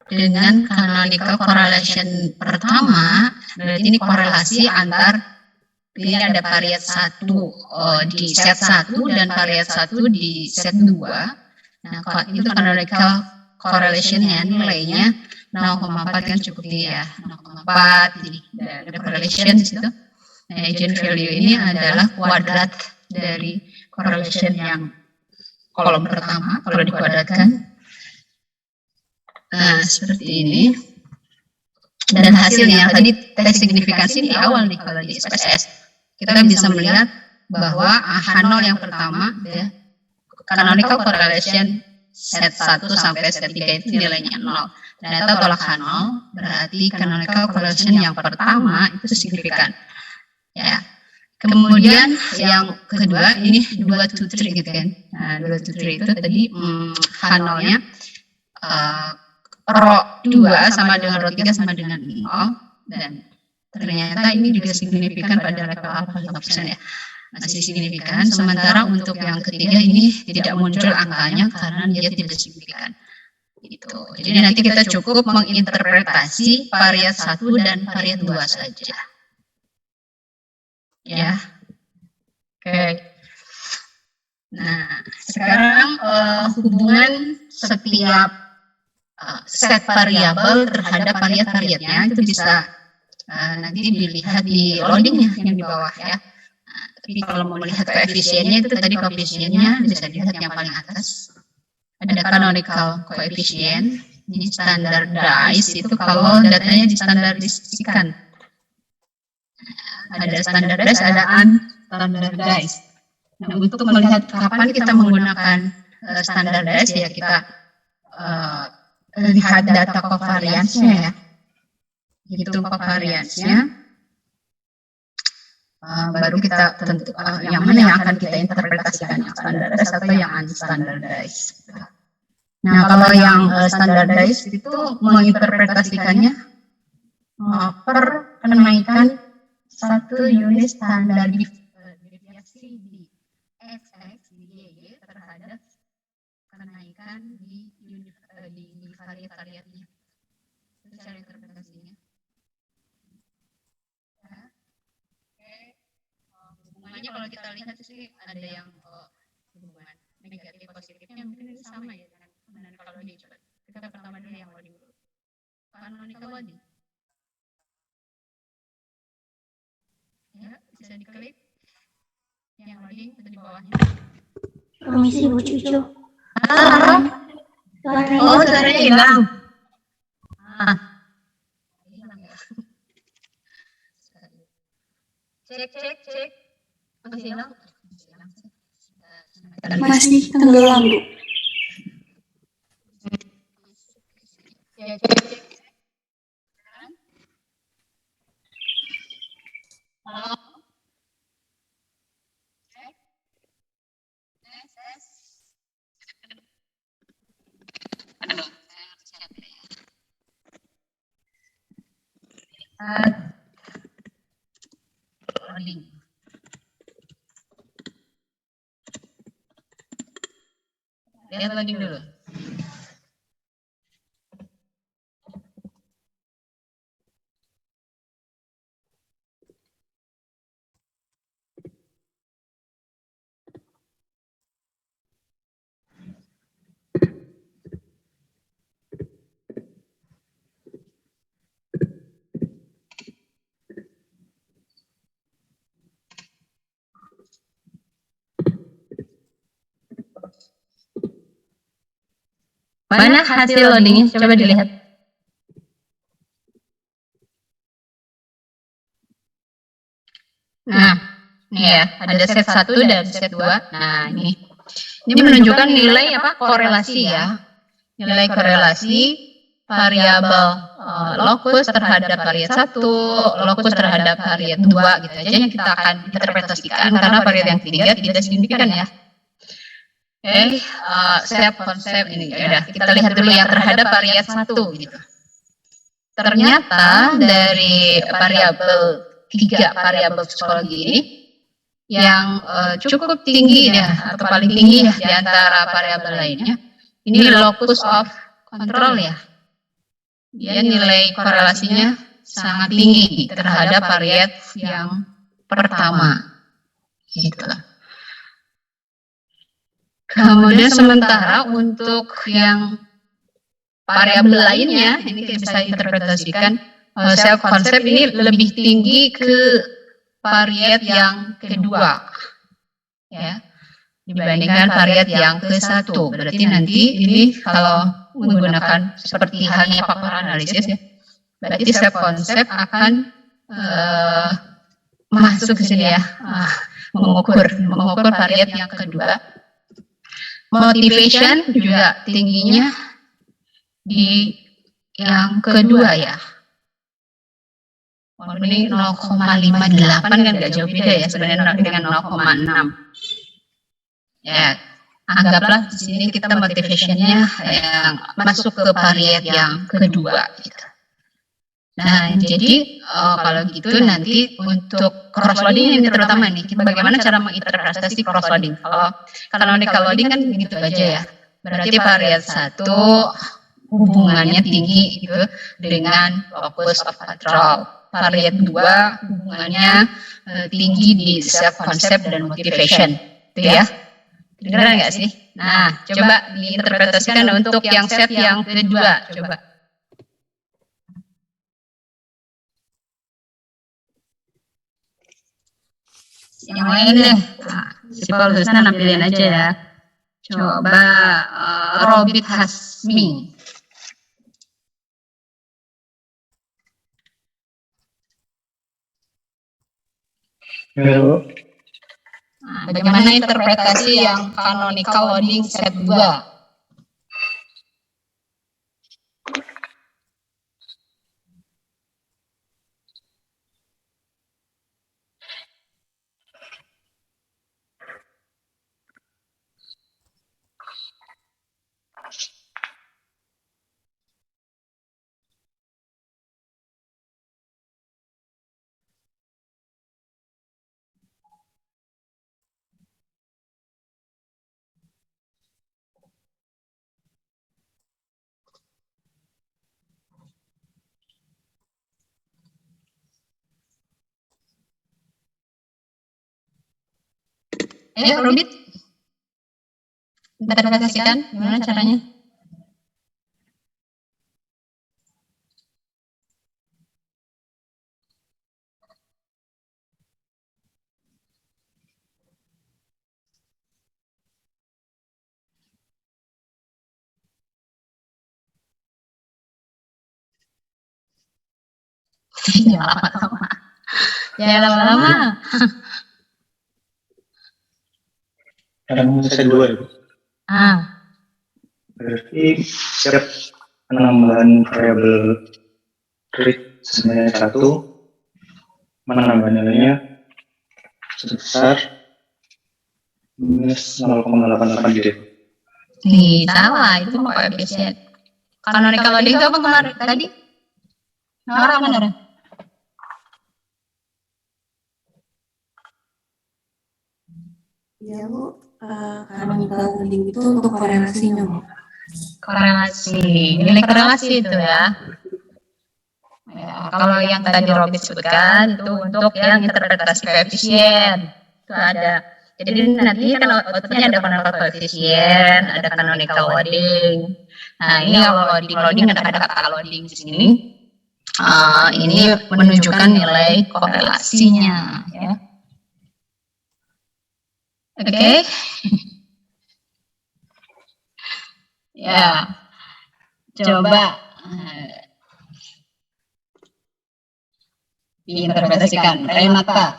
Dengan canonical correlation pertama, berarti ini korelasi antar ini ada variat 1 di set 1 dan variat 1 di set 2. Nah, itu canonical correlation-nya nilainya 0,4 kan cukup tinggi ya, 0,4 ini ada correlation di situ. Nah, eigenvalue ini adalah kuadrat dari correlation yang kolom pertama kalau dikuadratkan. Nah, seperti ini. Dan hasilnya tadi tes signifikansi di awal nih kalau di SPSS. Kita bisa melihat bahwa H0 yang pertama ya, canonical correlation set 1 sampai set 3 itu nilainya 0. Ternyata tolak H0 berarti canonical correlation yang pertama itu signifikan. Ya. Kemudian yang kedua ini 2 to 3 gitu kan. Nah, 2 to 3 itu tadi H0-nya Rho 2 sama dengan Rho 3 sama dengan 0, dan ternyata ini juga signifikan pada level alpha 5% ya, masih signifikan. Sementara untuk yang ketiga ini tidak muncul angkanya karena dia tidak signifikan. Gitu. Jadi nanti kita cukup menginterpretasi variat 1 dan variat 2 saja. Ya. Oke. Nah, sekarang hubungan setiap set variabel terhadap variat-variatnya itu bisa nanti dilihat di loadingnya yang di bawah ya. Nah, tapi kalau mau melihat koefisiennya itu tadi koefisiennya bisa dilihat yang paling atas. Ada canonical coefficient, di standardized itu kalau datanya distandardisikan. Ada standardized, ada unstandardized. Nah, untuk melihat kapan kita menggunakan standardized ya kita lihat data covariance-nya ya. Hitung covariance-nya. Baru kita tentu yang mana yang akan kita interpretasikan, yang standardized atau yang unstandardized. Nah, kalau yang standardized itu menginterpretasikannya per kenaikan 1 unit standar deviasi di XX di Y terhadap kenaikan di variat-variatnya. Itu cara interpretasinya. Ya. Oke. Hubungannya kalau kita lihat sih ada yang hubungan negatif positifnya mungkin ini sama ya dengan kalau di coba. Kita pertama dulu yang loading dulu. Canonical loading. Ya, bisa diklik. Yang loading itu di bawahnya. Permisi Bu Cucu. Oh, suaranya hilang. Cek. Masih hilang? Masih tenggelam Bu. Ya, cek. Halo. Loading. Lihat loading dulu. Mana hasil loadingnya? Coba dilihat. Nah, ini ya, ada set 1 dan set 2. Nah, ini menunjukkan nilai apa? Korelasi ya. Nilai korelasi variabel locus terhadap variat 1, locus terhadap variat 2 gitu aja yang kita akan interpretasikan karena variat yang ketiga tidak signifikan ya. Oke, siap konsep ini. Ya udah, kita lihat dulu yang terhadap variat 1 gitu. Ternyata dari variabel 3 variabel psikologi ini yang cukup tinggi ya, atau paling tinggi ya di antara variabel lainnya. Ini locus of control ya. Dia nilai korelasinya sangat tinggi terhadap variat yang pertama. Gitu. Kemudian sementara untuk yang variabel lainnya, ini bisa interpretasikan self concept ini lebih tinggi ke variat yang kedua, ya, dibandingkan variat yang ke-1. Berarti nanti ini kalau menggunakan seperti halnya faktor analisis ya, berarti self concept akan masuk ke sini ya, mengukur variat yang kedua. Motivation juga tingginya di yang kedua ya. Ini 0,58 kan nggak jauh beda ya sebenarnya dengan 0,6. Ya, anggaplah di sini kita motivationnya yang masuk ke variat yang kedua. Gitu. Nah, jadi kalau gitu nanti untuk cross-loading ini terutama nih, bagaimana cara menginterpretasi cross-loading. Kalau canonical loading kan begitu aja ya. Berarti variat 1 hubungannya tinggi gitu dengan locus of control. Variat 2 hubungannya tinggi di self concept dan motivation. Itu ya. Kedengeran nggak sih? Nah, coba diinterpretasikan untuk yang set yang kedua. Coba. Yang lain deh. Nah, si Paul Husna nampilin aja ya. Coba Robit Hasmi. Halo. Nah, bagaimana interpretasi yang canonical loading set 2? Ayo Robit, interpretasikan gimana caranya? Ya lama-lama. Ya lama-lama. Yang set 2 ya, Bu? Berarti setiap penambahan variabel rate sebanyak 1 menambah nilainya sebesar minus 0,88 gitu. Salah, itu mau koefisien. Canonical loading itu apa kemarin tadi? Nora mana? Ya Bu, canonical loading itu untuk korelasinya Bu. Korelasi, nilai korelasi itu ya. Ya, kalau yang tadi Robin sebutkan itu untuk yang interpretasi koefisien itu ada. Jadi nanti kan outputnya ada canonical koefisien, ada canonical loading. Nah ini kalau loading ada kata loading di sini. Ini menunjukkan nilai korelasinya. Ya. Oke. Ya, coba diinterpretasikan. Renata.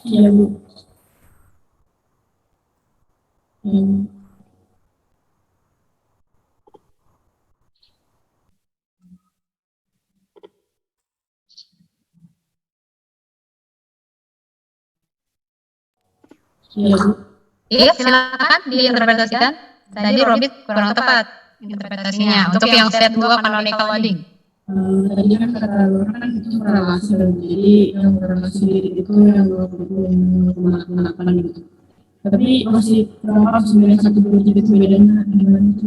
Iya Bu. Iya Bu. Iya, silakan diinterpretasikan. Tadi Robit kurang tepat interpretasinya. Untuk yang set 2 canonical loading. Tadi kan kata Laura kan itu korelasi dan jadi yang korelasi itu yang 20,8 gitu. Tapi masih berapa 9,1 itu bedanya gimana itu?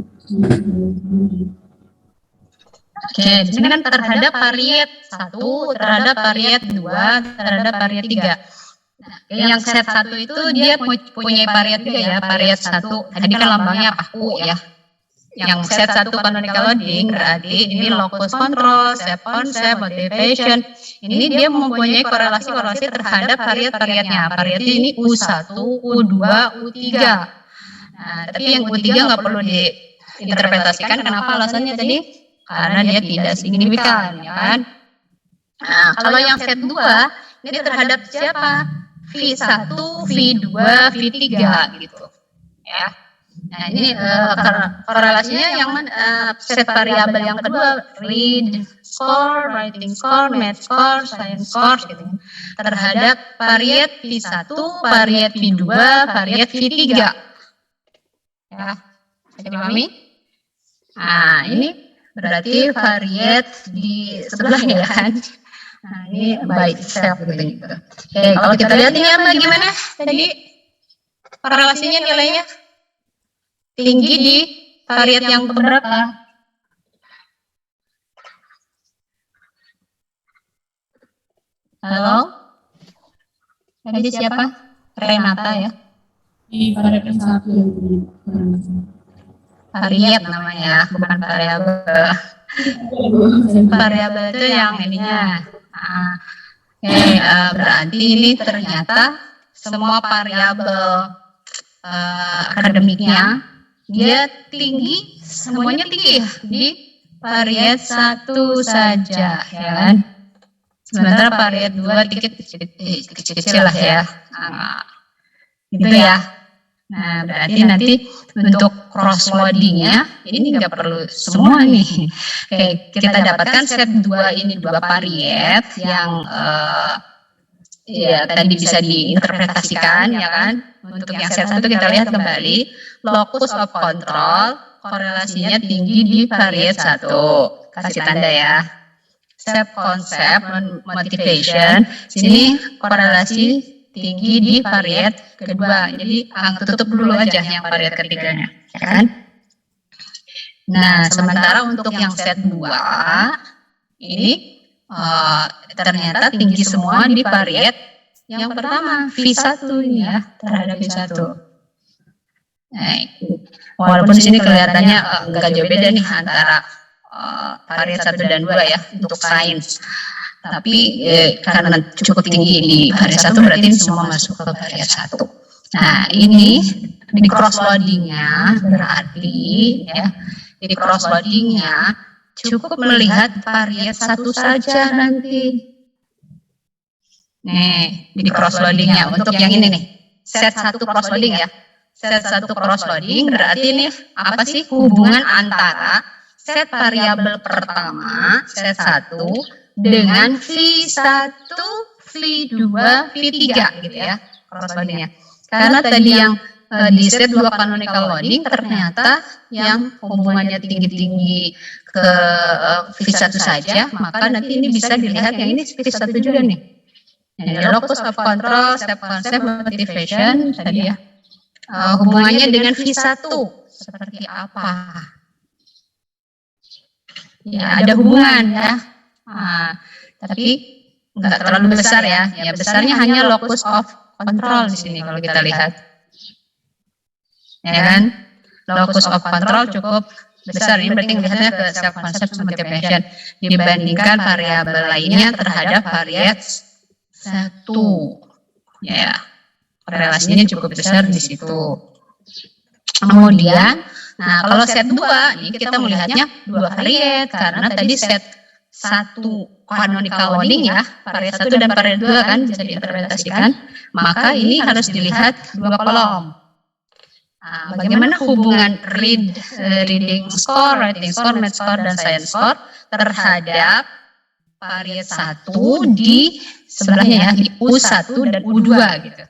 Oke, di sini kan terhadap variat 1, terhadap variat 2, terhadap variat 3. Nah, yang set 1 itu dia punya variat juga ya, variat 1. Tadi kan lambangnya paku ya. Yang set 1 canonical loading berarti ini locus control, shape concept, motivation. Ini dia mempunyai korelasi terhadap variat-variatnya. Variatnya ini U1, U2, U3. Nah, tapi yang U3 nggak perlu diinterpretasikan. Kenapa alasannya tadi? Karena dia tidak signifikan, ya kan? Nah, kalau yang set 2, ini terhadap siapa? V1, V2, V3 gitu. Ya. Nah, ini korelasinya yang set variabel yang kedua, read score, writing score, math score, science score gitu. Terhadap variat V1, variat V2, variat V3. Ya. Bisa dipahami? Nah, ini berarti variat di sebelahnya kan. Nah, ini by itself gitu. Oke, kalau kita lihat ini apa gimana tadi korelasinya nilainya tinggi di variat yang keberapa? Halo? Tadi siapa? Renata ya? Di variat yang 1 yang Variat namanya, bukan variabel. Variabel itu yang ininya. Nah, berarti ini ternyata semua variabel akademiknya dia tinggi, semuanya tinggi ya di variat 1 saja, ya kan? Sementara variat 2 dikit kecil lah ya. Nah, gitu ya. Nah, berarti nanti untuk cross loadingnya ini nggak perlu semua nih. Oke, kita dapatkan set 2 ini 2 variat yang ya tadi bisa diinterpretasikan ya kan. Untuk yang set 1 kita lihat kembali locus of control korelasinya tinggi di variat 1. Kasih tanda ya. Shape concept motivation sini korelasi tinggi di variat kedua. Jadi tutup dulu aja yang variat ketiganya, ya kan? Nah, sementara untuk yang set 2 ini ternyata tinggi semua di variat yang pertama V1 ini ya, terhadap V1. Nah, walaupun di sini kelihatannya enggak jauh beda nih antara variat 1 dan 2 ya untuk sains. Tapi karena cukup tinggi di variat 1 berarti semua masuk ke variat 1. Nah, ini di cross loadingnya berarti ya di cross loadingnya cukup melihat variat 1 saja nanti. Nih, di cross loadingnya untuk yang ini nih set 1 cross loading ya. Set 1 cross loading berarti ini apa sih hubungan antara set variabel pertama set 1 dengan V1, V2, V3 gitu ya cross loadingnya. Karena tadi yang di set 2 canonical loading ternyata yang hubungannya tinggi-tinggi ke V1 saja, maka nanti ini bisa dilihat yang ini V1 juga nih. Yang locus of control, shape concept, motivation tadi ya. Hubungannya dengan V1 seperti apa? Ya ada hubungan ya. Tapi nggak terlalu besar ya. Ya besarnya hanya locus of control di sini kalau kita lihat. Ya kan? Locus of control cukup besar. Ini berarti melihatnya ke self concept motivation dibandingkan variabel lainnya terhadap variat 1. Ya. Korelasinya cukup besar di situ. Kemudian, nah kalau set 2 ini kita melihatnya 2 variat karena tadi set 1 canonical loading ya, variat 1 dan variat 2 kan bisa diinterpretasikan, maka ini harus dilihat 2 kolom. Nah, bagaimana hubungan reading score, writing score, math score, dan science score terhadap variat 1 di sebelahnya ya, di U1 dan U2 gitu.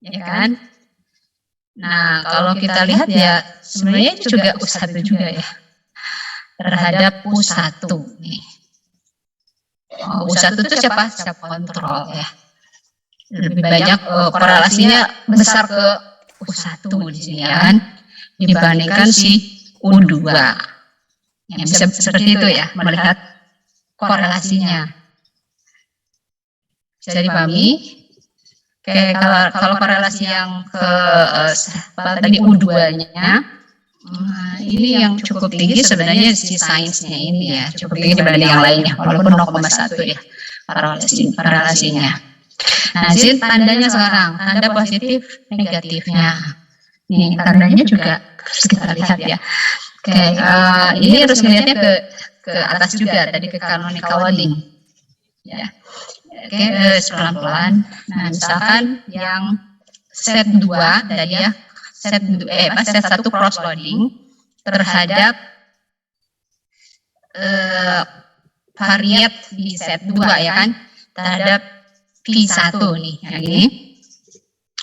Ya kan? Nah, kalau kita lihat ya sebenarnya juga U1 juga ya. terhadap U1 nih. U1 itu siapa? Self control ya. Lebih banyak korelasinya besar ke U1 di sini ya kan, dibandingkan si U2. Ya, bisa seperti itu ya, melihat korelasinya. Bisa dipahami? Oke, kalau korelasi yang ke tadi U2-nya, ini yang cukup tinggi sebenarnya si sainsnya ini ya, cukup tinggi dibanding yang lainnya, walaupun 0,1 ya korelasinya. Nah, sini tandanya sekarang, tanda positif negatifnya. Nih, tandanya juga harus kita lihat ya. Oke, ini harus melihatnya ke atas juga, tadi ke canonical wording. Ya. Oke, pelan-pelan. Nah, misalkan yang set 2 tadi ya, set 1 cross loading terhadap variat di set 2 ya kan, terhadap V1 nih, yang ini.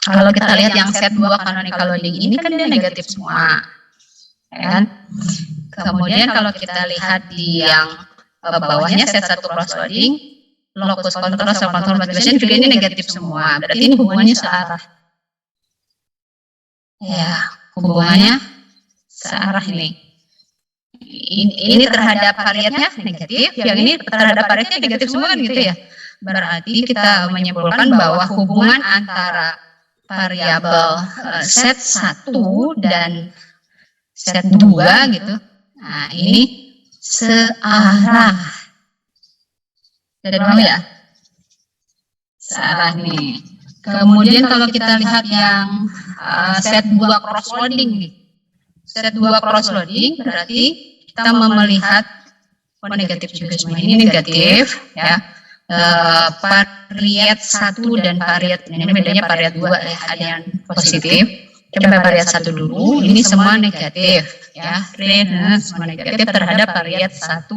Kalau kita lihat yang set 2 canonical loading ini kan dia negatif semua, ya kan? Kemudian kalau kita lihat di yang bawahnya set 1 cross loading, locus control, self control motivation juga ini negatif semua. Berarti ini hubungannya searah. Ya, hubungannya searah ini. Ini terhadap variatnya negatif, yang ini terhadap variatnya negatif semua kan gitu ya. Berarti kita menyimpulkan bahwa hubungan antara variabel set 1 dan set 2 gitu. Nah, ini searah. Jadi mau ya? Searah nih. Kemudian kalau kita lihat yang set 2 cross loading nih. Set 2 cross loading berarti kita melihat negatif juga semua. Ini negatif ya. Variat 1 dan variat ini bedanya variat 2 ya, ada yang positif. Coba variat 1 dulu, ini semua negatif ya. Semua negatif terhadap variat 1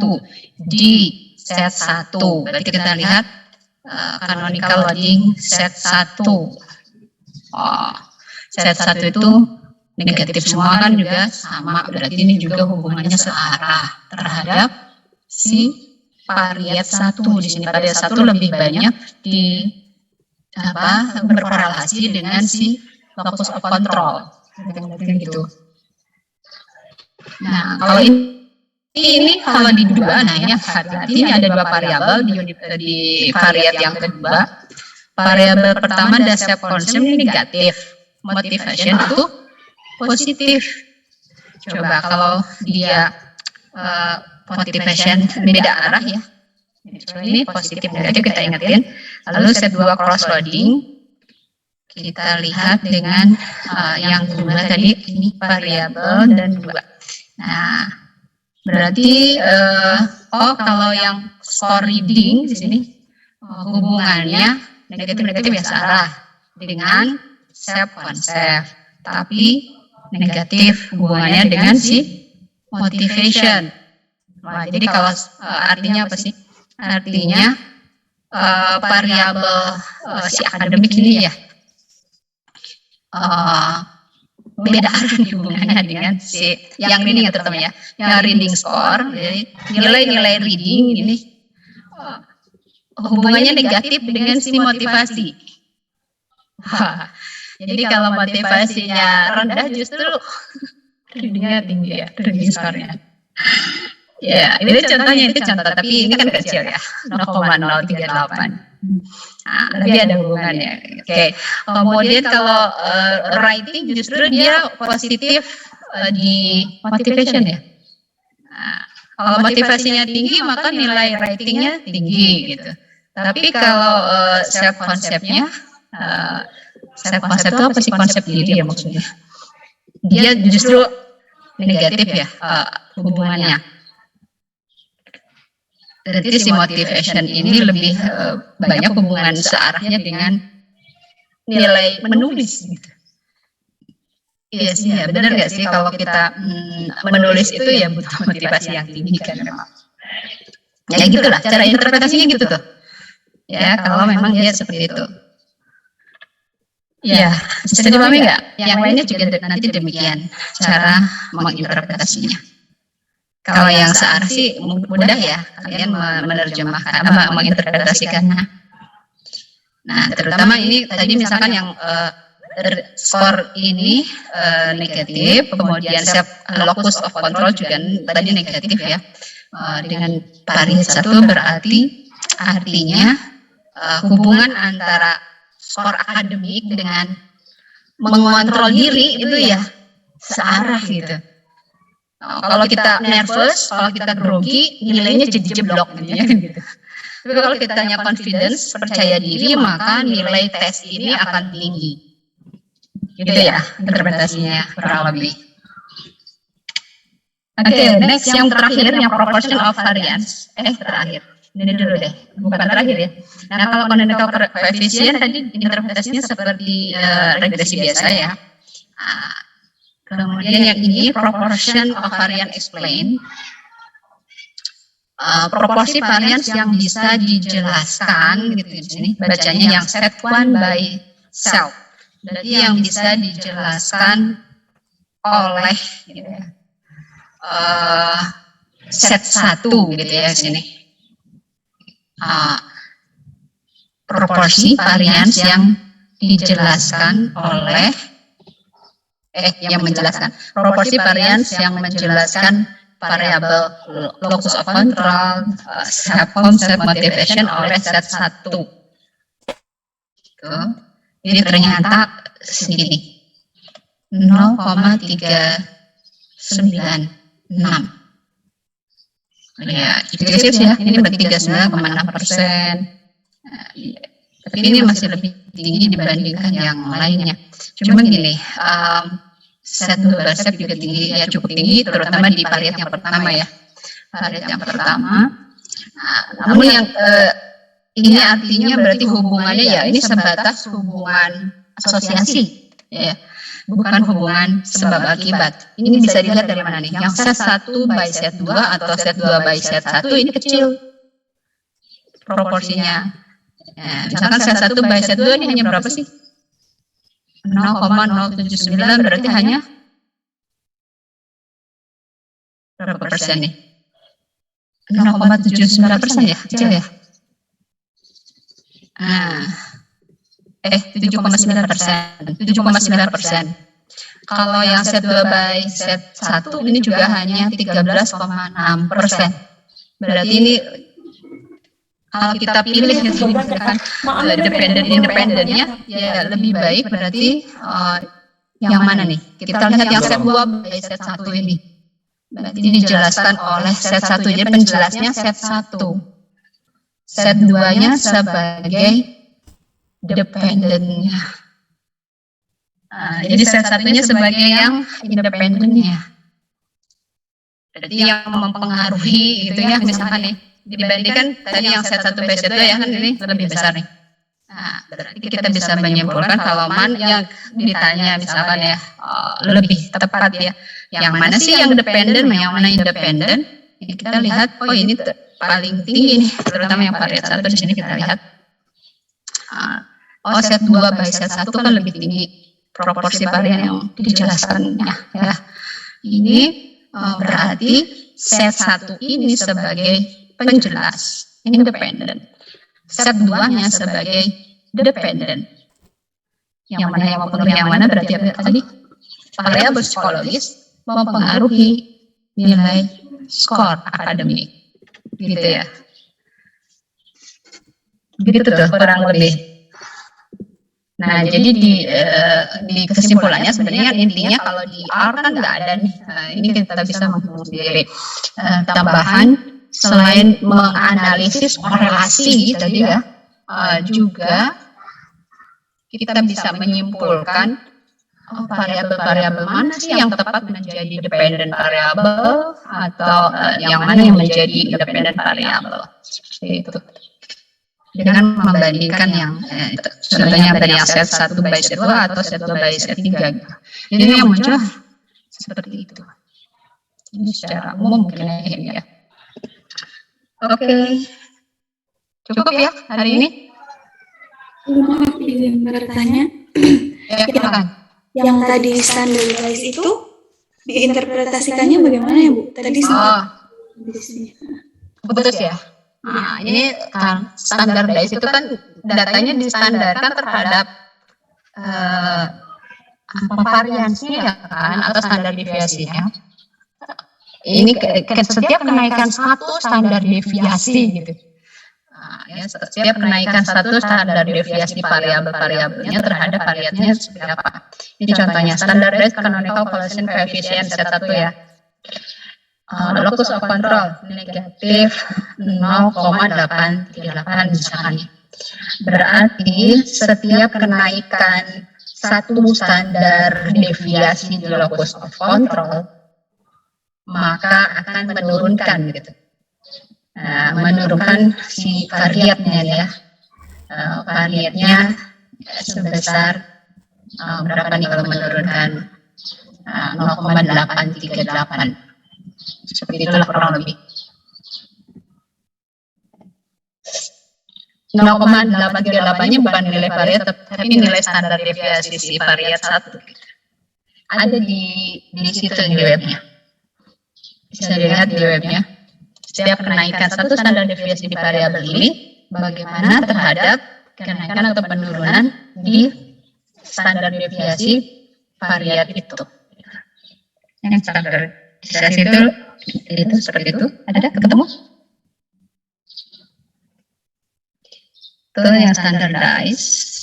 di set 1. Berarti kita lihat canonical wording set 1. Set 1 itu negatif semua kan juga sama. Berarti ini juga hubungannya searah terhadap si variat 1 di sini. Variat 1 lebih banyak di berkorelasi dengan si locus of control. Gitu. Nah, kalau ini kalau di dua, nah ini hati-hati, ini ada 2 variabel di variat yang kedua. Variabel pertama ada self concept ini negatif, motivation itu positif. Coba kalau dia motivation beda arah ya. Ini positif negatif kita ingetin. Lalu set 2 cross loading kita lihat dengan yang kedua tadi ini variabel dan 2. Nah, berarti kalau yang score reading di sini hubungannya negatif ya searah dengan self concept, tapi negatif hubungannya dengan si motivation. Nah, jadi kalau artinya apa sih? Artinya variabel si akademik ini ya beda arah nih hubungannya dengan si yang reading ya terutama ya, yang reading score. Jadi nilai-nilai reading ini hubungannya negatif dengan si motivasi. Jadi kalau motivasinya rendah justru readingnya tinggi ya, reading score-nya. Ya, itu contohnya, itu contoh, tapi ini kan kecil ya, 0,038. Nah, lebih ada hubungannya. Oke. Kemudian kalau writing justru dia positif di motivation ya. Nah, kalau motivasinya tinggi maka nilai writingnya tinggi gitu. Tapi kalau self conceptnya, self concept itu apa sih, konsep diri ya maksudnya? Dia justru negatif ya hubungannya. Berarti si motivation ini lebih banyak hubungan searahnya dengan nilai menulis gitu. Iya sih ya, benar nggak sih kalau kita menulis itu ya butuh motivasi yang tinggi kan memang. Ya gitulah, cara interpretasinya gitu tuh. Ya kalau memang dia seperti itu. Ya, bisa dipahami nggak? Yang lainnya juga nanti demikian cara menginterpretasinya. Kalau yang searah sih mudah ya kalian menerjemahkan, menginterpretasikannya. Nah, terutama ini tadi misalkan yang skor ini negatif, kemudian locus of control juga tadi negatif ya. Dengan variasi 1 berarti artinya hubungan antara skor akademik dengan mengontrol diri itu ya searah gitu. Kalau kita nervous, kalau kita grogi, nilainya jadi jeblok gitu ya kan gitu. Tapi kalau kitanya confidence, percaya diri, maka nilai tes ini akan tinggi. Gitu ya interpretasinya kurang lebih. Oke, next yang terakhir yang proportion of variance. Terakhir. Ini dulu deh, bukan terakhir ya. Nah, kalau canonical coefficient tadi interpretasinya seperti regresi biasa ya. Kemudian yang ini proportion of variance explain. Proporsi variance yang bisa dijelaskan gitu di sini bacanya yang set one by self. Berarti yang bisa dijelaskan oleh gitu ya. Set 1 gitu ya di sini. Proporsi variance yang dijelaskan oleh yang menjelaskan proporsi variance yang menjelaskan variabel locus of control, concept motivation oleh set 1. Ini ternyata segini 0,396. Ya, dikit ya. Ini berarti 39,6%. Tapi ini masih lebih tinggi dibandingkan yang lainnya. Cuma gini, set 2 set juga tinggi, ya cukup tinggi, terutama di variat yang pertama ya. Variat yang pertama. Namun yang ini artinya berarti hubungannya ya ini sebatas hubungan asosiasi, ya, bukan hubungan sebab akibat. Ini bisa dilihat dari mana nih? Yang set 1 by set 2 atau set 2 by set 1 ini kecil proporsinya. Misalkan set 1 by set 2 ini hanya berapa sih? 0,079 berarti hanya berapa persen nih? 0,79% ya, kecil ya. 7,9%. Kalau yang set 2 by set 1 ini juga hanya 13,6%. Berarti ini kalau kita pilih misalkan independennya ya lebih baik berarti yang mana nih? Kita lihat yang set 2 by set 1 ini. Berarti dijelaskan oleh set 1, jadi penjelasnya set 1. Set 2-nya sebagai dependennya. Jadi set 1-nya sebagai yang independennya. Berarti yang mempengaruhi gitu ya, misalkan nih dibandingkan tadi yang set 1 by set 2 ya kan ini lebih besar nih. Berarti kita bisa menyimpulkan kalau mana yang ditanya misalkan ya lebih tepat ya. Yang mana sih yang dependen, yang mana independen? Kita lihat ini paling tinggi nih, terutama yang variat 1 di sini kita lihat. Set 2 by set 1 kan lebih tinggi proporsi varian yang dijelaskannya ya. Ini berarti set 1 ini sebagai penjelas, independen. Set 2-nya sebagai dependen. Yang mana yang mempengaruhi yang mana berarti apa tadi? Variabel psikologis mempengaruhi nilai skor akademik. Gitu ya. Gitu tuh kurang lebih. Nah, jadi di kesimpulannya sebenarnya intinya kalau di R kan nggak ada nih. Ini kita bisa menghitung sendiri. Tambahan selain menganalisis korelasi tadi ya, juga kita bisa menyimpulkan variabel-variabel mana sih yang tepat menjadi dependent variabel atau yang mana yang menjadi independent variabel. Seperti itu. Dengan membandingkan yang contohnya tadi yang set 1 by set 2 atau set 2 by set 3. Jadi yang muncul seperti itu. Ini secara umum mungkin ya. Oke. Cukup ya hari ini? Maaf, izin bertanya. Ya, silakan. Yang tadi standardized itu diinterpretasikannya bagaimana ya Bu? Tadi sempat Putus ya. Nah, ini kan standardized itu kan datanya distandarkan terhadap variansinya ya kan, atau standar deviasinya. Ini setiap kenaikan satu standar deviasi gitu. Nah, ya, setiap kenaikan satu standar deviasi variabel-variabelnya terhadap variannya seperti apa. Ini contohnya standardized canonical correlation coefficient Z1 ya. Locus of control negatif 0,838 misalkan. Berarti setiap kenaikan satu standar deviasi di locus of control maka akan menurunkan gitu. Menurunkan si variatnya ya. Variatnya sebesar berapa nih kalau menurunkan 0,838. Seperti itulah kurang lebih. 0,838-nya bukan nilai variat, tapi nilai standar deviasi si variat 1. Ada di situ di webnya. Bisa dilihat di webnya. Setiap kenaikan satu standar deviasi di variabel ini, bagaimana terhadap kenaikan atau penurunan di standar deviasi variat itu. Yang standar deviasi itu seperti itu. Ada ketemu? Itu yang standardized.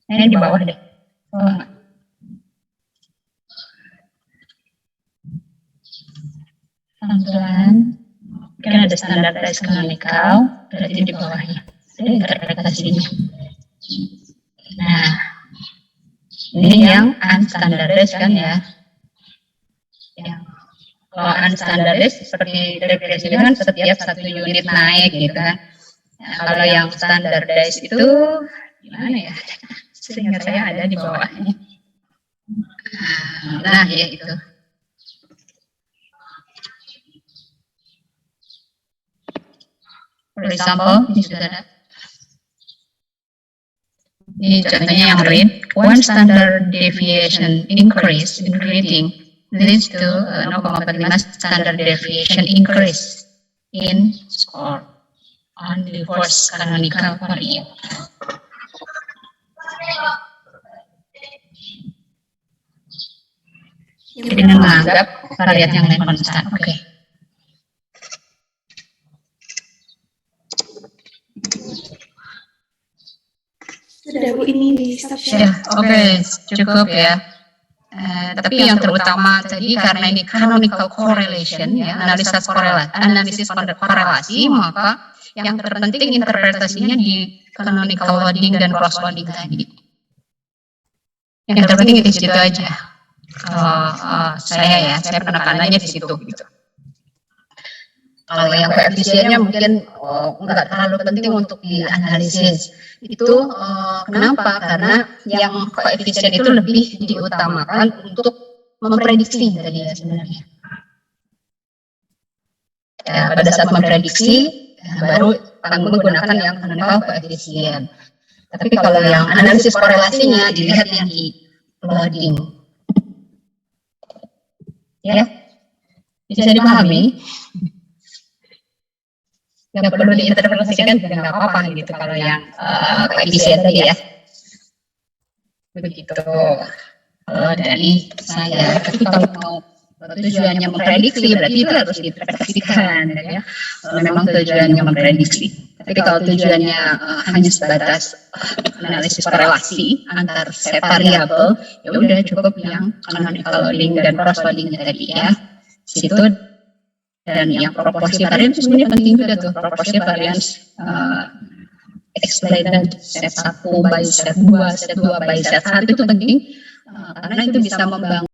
Ini di bawah deh. Pelan-pelan. Mungkin ada standardized canonical, berarti di bawahnya. Ada interpretasinya. Nah, ini yang unstandardized kan ya. Kalau unstandardized seperti deviasi kan setiap 1 unit naik gitu kan. Kalau yang standardized itu gimana ya? Seingat saya ada di bawahnya. Nah, ya itu. For example, ini sudah ada. Ini contohnya yang read. One standard deviation increase in reading leads to 0,45 standard deviation increase in score on the first canonical variable. Dengan menganggap variat yang lain konstan. Oke. Sudah Bu, ini di stop Ya, share. oke, cukup ya. Tapi yang terutama tadi karena ini canonical correlation ya, analisis korelasi, maka yang terpenting interpretasinya di canonical loading dan cross loading tadi. Yang terpenting di situ aja. Saya penekanannya di situ gitu. Kalau yang koefisiennya mungkin nggak terlalu penting untuk dianalisis. Itu kenapa? Karena yang koefisien itu lebih diutamakan untuk memprediksi tadi ya sebenarnya. Ya, pada saat memprediksi baru akan menggunakan yang canonical koefisien. Tapi kalau yang analisis korelasinya dilihat yang di loading. Ya, bisa dipahami. Nggak perlu diinterpretasikan juga nggak apa-apa gitu kalau yang koefisien tadi ya. Begitu dari saya. Tapi kalau mau tujuannya memprediksi berarti itu harus diinterpretasikan ya. Memang tujuannya memprediksi. Tapi kalau tujuannya hanya sebatas analisis korelasi antar set variabel, ya udah cukup yang canonical loading dan cross loading tadi ya. Situ. Dan yang proporsi varians sebenarnya penting juga tuh, proporsi varians explained set 1 by set 2, set 2 by set 1 itu penting karena itu bisa membangun